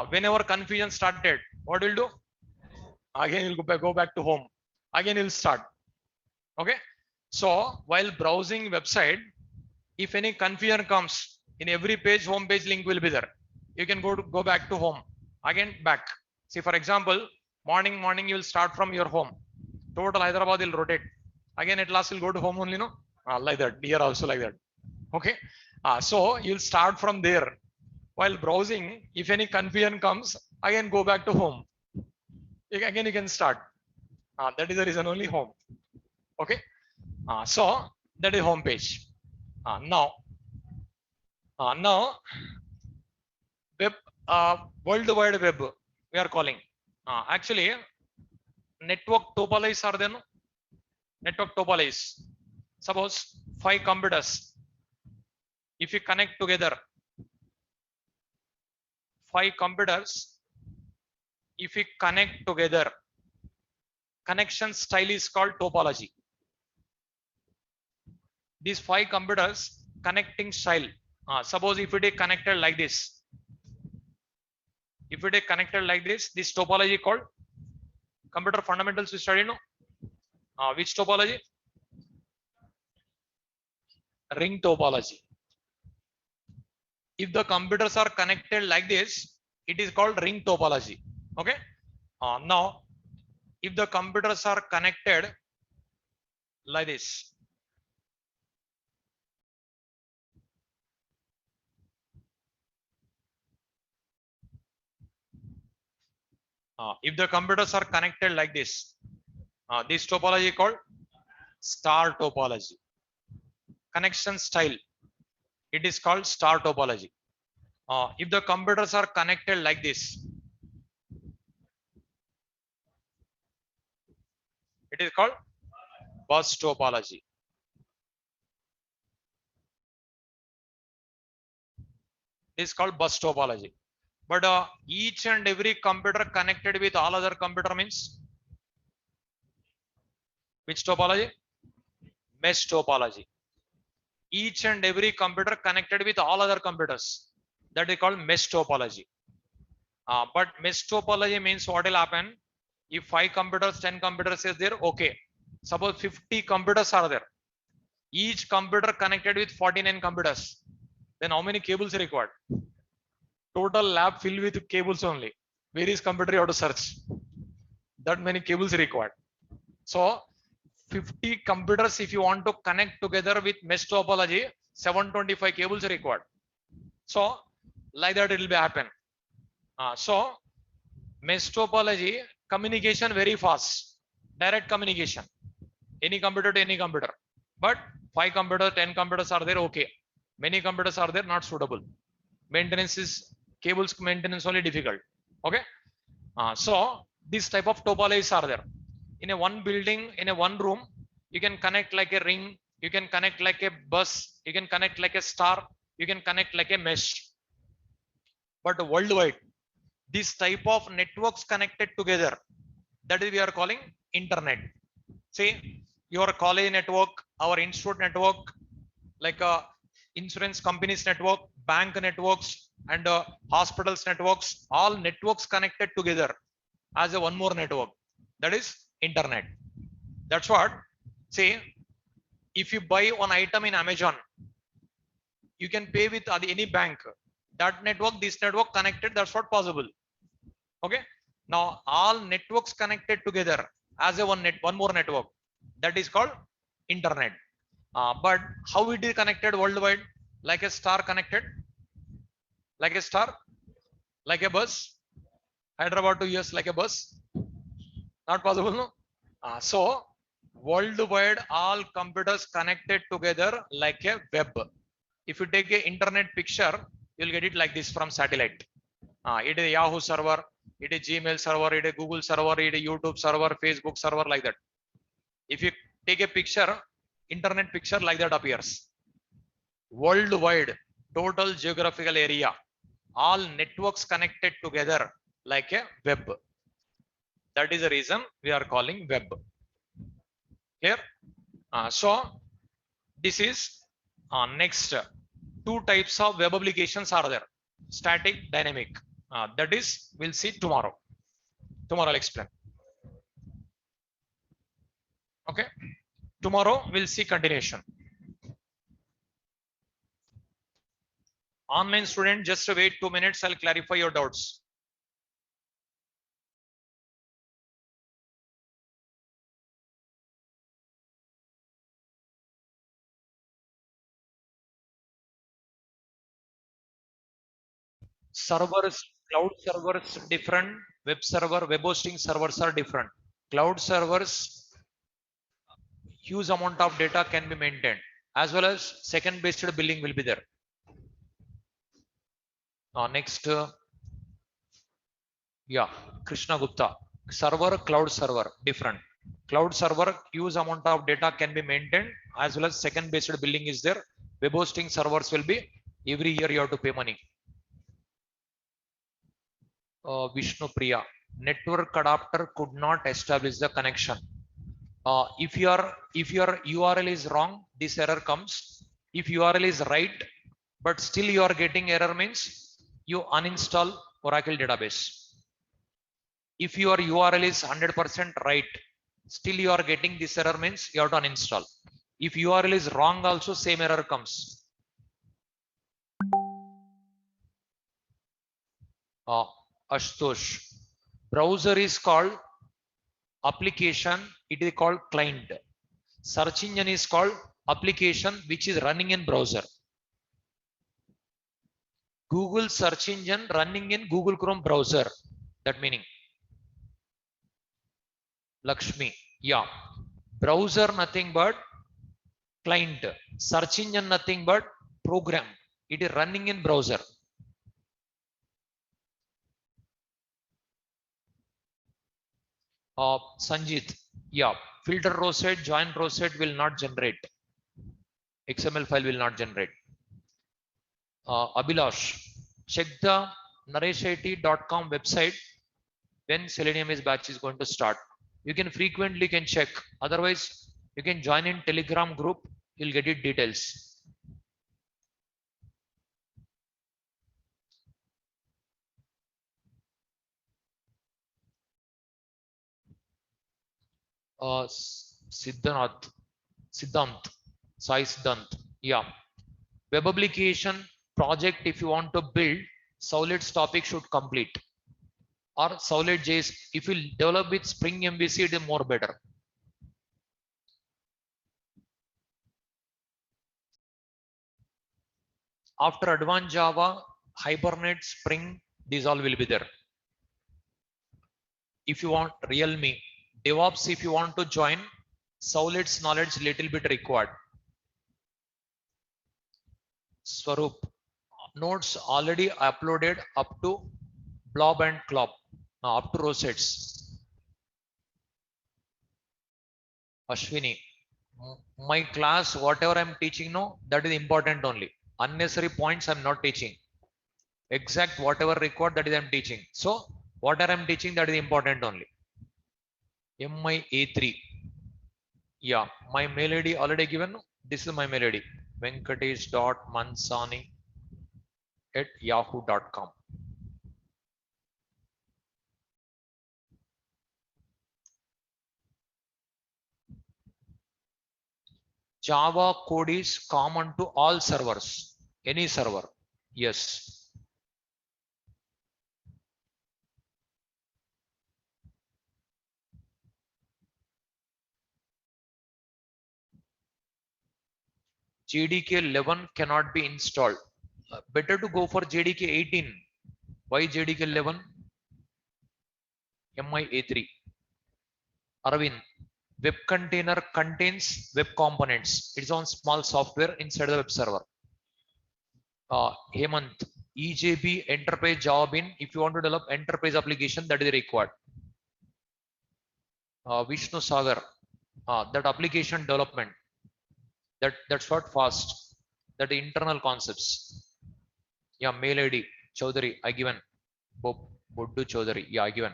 Whenever confusion started, what will do? Again you'll go back to home. Again you'll start. Okay. So while browsing website, if any confusion comes, in every page, home page link will be there. You can go back to home. Again back. See, for example, morning you'll start from your home. Total Hyderabad will rotate. Again at last you'll go to home only, no? Like that. Here also like that. Okay. So you'll start from there. While browsing, if any confusion comes, again go back to home. Again you can start. That is the reason only home. Okay. So that is home page. Now web, World Wide Web we are calling. Actually, network topologies are there. No? Network topologies. Suppose 5 computers. If you connect together, 5 computers. If you connect together, connection style is called topology. These 5 computers connecting style. Suppose if it is connected like this. If it is connected like this topology called computer fundamentals we studied, no? Which topology? Ring topology. If the computers are connected like this, it is called ring topology. Okay. Now, if the computers are connected like this, if the computers are connected like this topology called star topology. Connection style, it is called star topology. If the computers are connected like this, it is called bus topology. It is called bus topology. But each and every computer connected with all other computer means which topology? Mesh topology. Each and every computer connected with all other computers, that is called mesh topology. But mesh topology means what will happen if 5 computers, 10 computers is there, okay. Suppose 50 computers are there, each computer connected with 49 computers, then how many cables required? Total lab filled with cables only. Various computer you have to search, that many cables required. So 50 computers if you want to connect together with mesh topology, 725 cables required. So like that it will be happen. So mesh topology, communication very fast, direct communication, any computer to any computer. But 5 computers, 10 computers are there, okay. Many computers are there, not suitable. Maintenance is, cables maintenance only difficult, okay. So this type of topologies are there. In a one building, in a one room, you can connect like a ring, you can connect like a bus, you can connect like a star, you can connect like a mesh. But worldwide, this type of networks connected together, that is we are calling internet. See, your college network, our institute network, like insurance companies network, bank networks, and hospitals networks, all networks connected together as a one more network, that is internet. That's what, say, if you buy one item in Amazon, you can pay with any bank, that network, this network connected, that's what possible, okay. Now all networks connected together as a one more network, that is called internet. But how it is connected worldwide? Like a star connected, like a star, like a bus, Hyderabad to US like a bus, not possible, no. So worldwide all computers connected together like a web. If you take a internet picture, you'll get it like this from satellite. It is a Yahoo server, it is Gmail server, it is Google server, it is YouTube server, Facebook server, like that. If you take a picture, internet picture like that appears. Worldwide, total geographical area, all networks connected together like a web. That is the reason we are calling web. Clear? So this is next. Two types of web applications are there: static, dynamic. That is, we'll see tomorrow. Tomorrow I'll explain. Okay. Tomorrow we'll see continuation. Online student, just wait 2 minutes. I'll clarify your doubts. Servers, cloud servers different, web server, web hosting servers are different. Cloud servers, huge amount of data can be maintained, as well as second based billing will be there. Next, yeah, Krishna Gupta. Server, cloud server different. Cloud server, huge amount of data can be maintained, as well as second based billing is there. Web hosting servers will be every year you have to pay money. Vishnu Priya, network adapter could not establish the connection. If your URL is wrong, this error comes. If URL is right, but still you are getting error, means you uninstall Oracle database. If your URL is 100% right, still you are getting this error, means you have to uninstall. If URL is wrong, also same error comes. Ashtosh, browser is called application, it is called client. Search engine is called application which is running in browser. Google search engine running in Google Chrome browser. That meaning. Lakshmi. Yeah. Browser nothing but client. Search engine nothing but program. It is running in browser. Sanjit. Yeah. Filter row set, join row set will not generate. XML file will not generate. Abhilash. Check the nareshit.com website when Selenium is batch is going to start. You can frequently check. Otherwise, you can join in Telegram group. You'll get it details. Siddhant, Sai Siddhant. Yeah. Web application project, if you want to build, Solid's topic should complete. Or Solid JS, if you develop with Spring MVC, it is more better. After advanced Java, Hibernate, Spring, these all will be there. If you want Realme, DevOps, if you want to join, Solid's knowledge little bit required. Swaroop, nodes already uploaded up to blob and clop, up to row sets. Ashwini, my class, whatever I'm teaching now, that is important only. Unnecessary points I'm not teaching. Exact whatever required, that is I'm teaching. So whatever I'm teaching, that is important only. MIA3. Yeah, my mail ID already given. This is my mail ID. venkatesh.mansani@yahoo.com. Java code is common to all servers, any server. Yes. JDK 11 cannot be installed. Better to go for JDK 18. Why JDK 11? MIA3. Arvind, web container contains web components. It's on small software inside the web server. Hemant, EJB enterprise Java bin. If you want to develop enterprise application, that is required. Vishnu Sagar, that application development. That's what fast. That internal concepts. Yeah, mail ID Chaudhary, I given. Boddu Chaudhary, yeah, I given.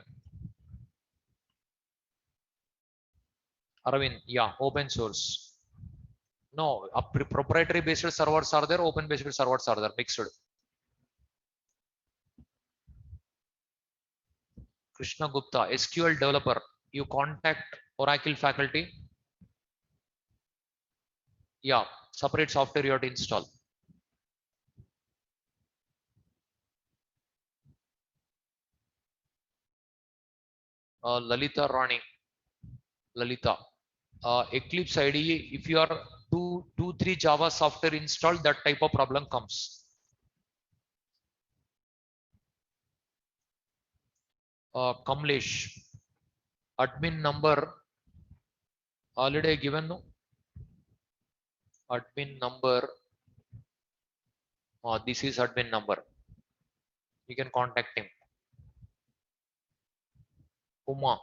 Arvind, yeah, open source. No, proprietary based servers are there, open based servers are there, mixed. Krishna Gupta, SQL developer, you contact Oracle faculty. Yeah, separate software you have to install. Lalita Rani, Lalita, Eclipse IDE, if you are 3 Java software installed, that type of problem comes. Kamlesh, admin number already given. No? Admin number, this is admin number. You can contact him. Uma,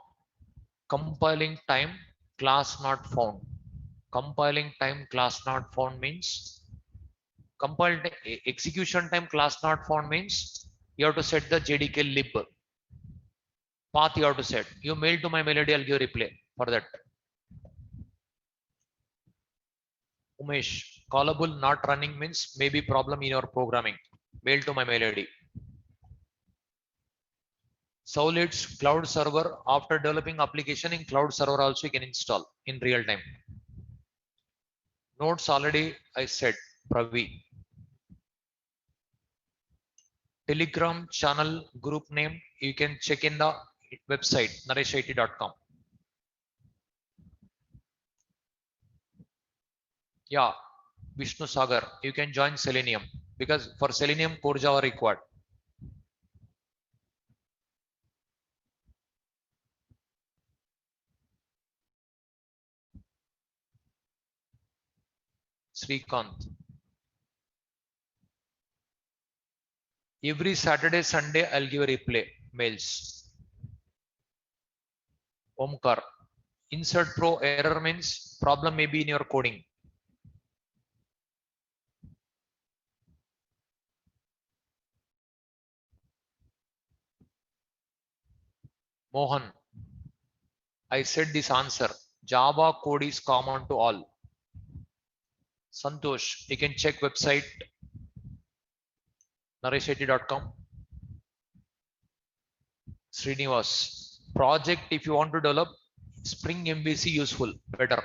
compiling time class not found. Compiling time class not found means compiled execution time class not found means you have to set the JDK lib path. You have to set. You mail to my mail ID, I'll give reply for that. Umesh, callable not running means maybe problem in your programming. Mail to my mail ID. Solid's cloud server, after developing application in cloud server also you can install in real time. Notes already I said, Pravi. Telegram channel group name, you can check in the website nareshit.com. Yeah, Vishnu Sagar, you can join Selenium because for Selenium core Java required. Srikanth, every Saturday, Sunday, I'll give a replay mails. Omkar, insert throw error means problem may be in your coding. Mohan, I said this answer. Java code is common to all. Santosh, you can check website naresheti.com. Srinivas, project if you want to develop Spring MVC useful, better.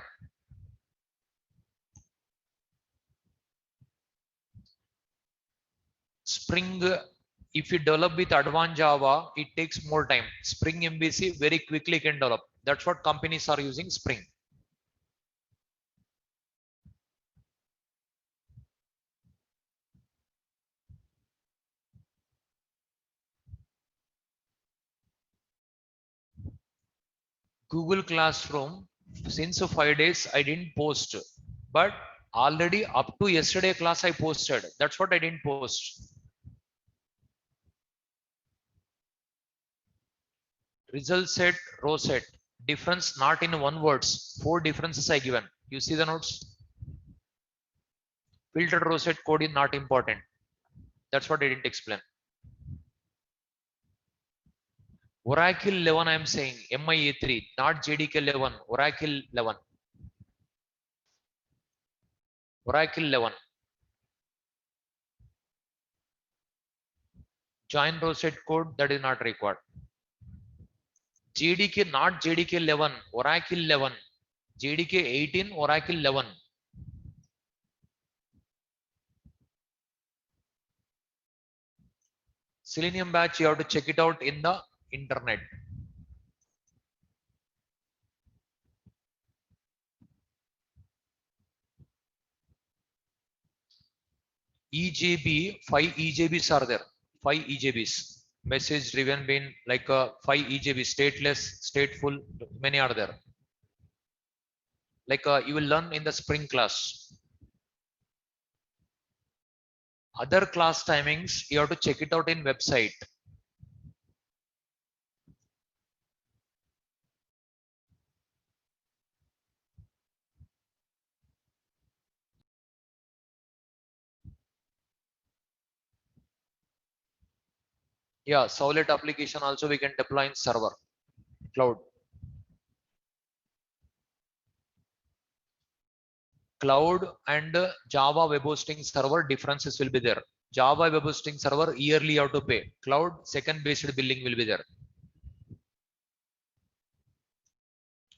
Spring, if you develop with advanced Java, it takes more time. Spring MVC very quickly can develop. That's what companies are using Spring. Google Classroom, since 5 days I didn't post, but already up to yesterday class I posted. That's what I didn't post. Result set, row set, difference not in one words. 4 differences I given. You see the notes? Filtered row set code is not important. That's what I didn't explain. Oracle 11 I am saying, MIA3, not JDK 11, Oracle 11. Oracle 11. Join row set code, that is not required. JDK, not JDK 11, Oracle 11. JDK 18, Oracle 11. Selenium batch, you have to check it out in the internet. EJB, 5 EJBs are there. 5 EJBs. Message driven bin, like 5 EJB, stateless, stateful, many are there. Like you will learn in the spring class. Other class timings, you have to check it out in website. Yeah, Solid application also we can deploy in server, cloud. Cloud and Java web hosting server differences will be there. Java web hosting server yearly you have to pay. Cloud second based billing will be there.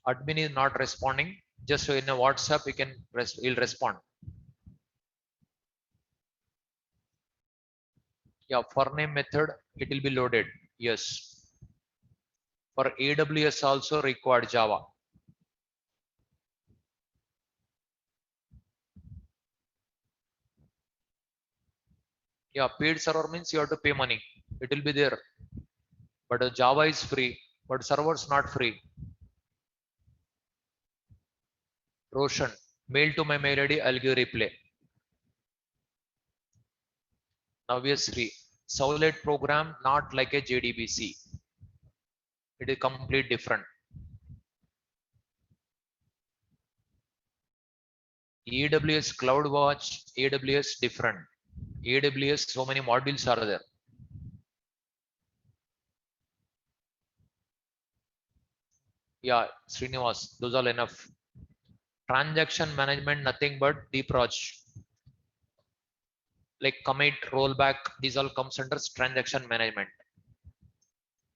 Admin is not responding. Just in a WhatsApp you can he'll respond. Yeah, for name method it will be loaded. Yes. For AWS also required Java. Yeah, paid server means you have to pay money. It will be there. But Java is free, but servers not free. Roshan, mail to my mail ID, I'll give replay. Obviously, Solid program not like a JDBC. It is complete different. AWS CloudWatch, AWS different. AWS, so many modules are there. Yeah, Srinivas, those are enough. Transaction management, nothing but deep Raj. Like commit, rollback, these all comes under transaction management.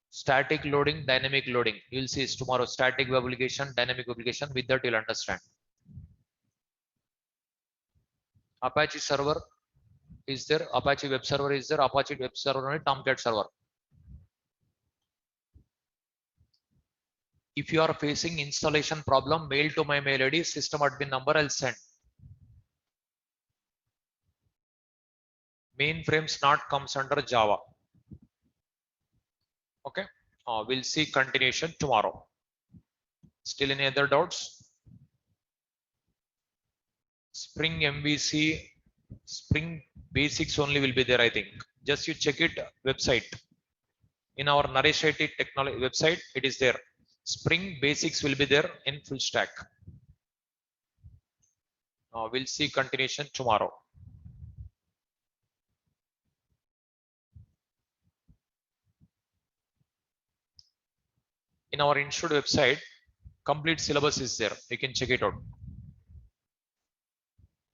Static loading, dynamic loading. You'll see tomorrow static web application, dynamic application. With that, you'll understand. Apache server is there, Apache web server is there, Apache web server and Tomcat server. If you are facing installation problem, mail to my mail ID, system admin number I'll send. Mainframes not comes under Java. Okay. We'll see continuation tomorrow. Still any other doubts? Spring MVC, Spring basics only will be there, I think. Just you check it website. In our Naresh IT technology website, it is there. Spring basics will be there in full stack. We'll see continuation tomorrow. In our institute website, complete syllabus is there. You can check it out.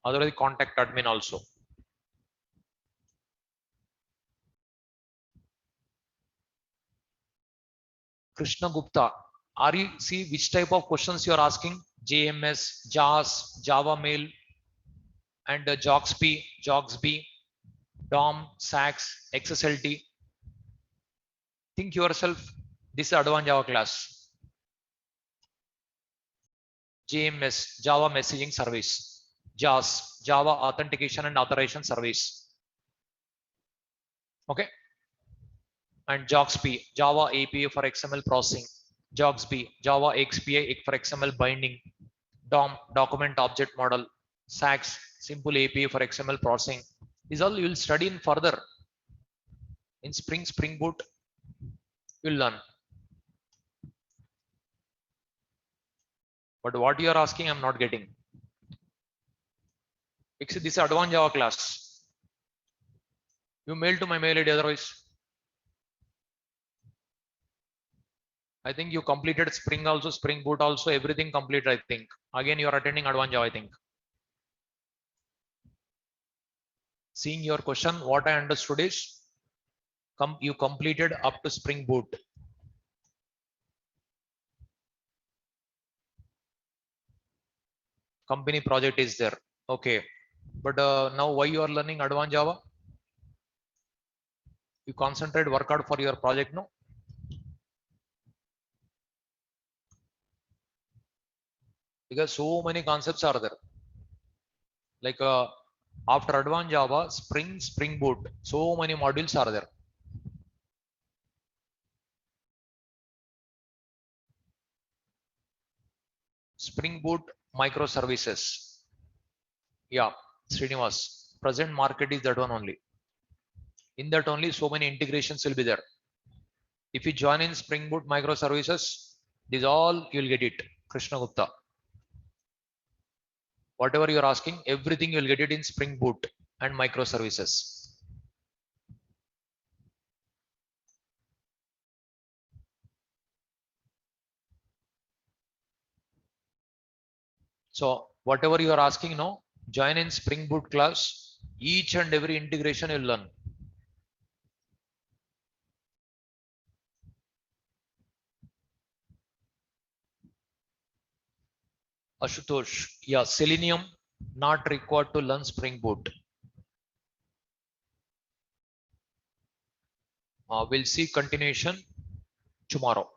Otherwise, contact admin also. Krishna Gupta, are you see which type of questions you are asking? JMS, JAS, Java Mail, and JOXP, JOXB, DOM, SAX, XSLT. Think yourself. This is advanced Java class. JMS, Java Messaging Service. JAS, Java Authentication and Authorization Service. Okay. And JOXP, Java API for XML processing. JOXB, Java XPI for XML binding. DOM, Document Object Model. SAX, Simple API for XML processing. These all you will study in further. In Spring Boot, you will learn. But what you are asking, I'm not getting. This is advanced Java class. You mail to my mail ID otherwise. I think you completed Spring also, Spring Boot also, everything complete, I think. Again, you are attending advanced Java, I think. Seeing your question, what I understood is, you completed up to Spring Boot. Company project is there. Okay. But now why you are learning advanced Java? You concentrate, work hard for your project, no? Because so many concepts are there. Like after advanced Java, Spring Boot, so many modules are there. Spring Boot microservices. Yeah, Srinivas. Present market is that one only. In that only so many integrations will be there. If you join in Spring Boot microservices, this all you'll get it. Krishna Gupta. Whatever you're asking, everything you'll get it in Spring Boot and microservices. So whatever you are asking now, join in Spring Boot class. Each and every integration you'll learn. Ashutosh, yeah, Selenium not required to learn Spring Boot. We'll see continuation tomorrow.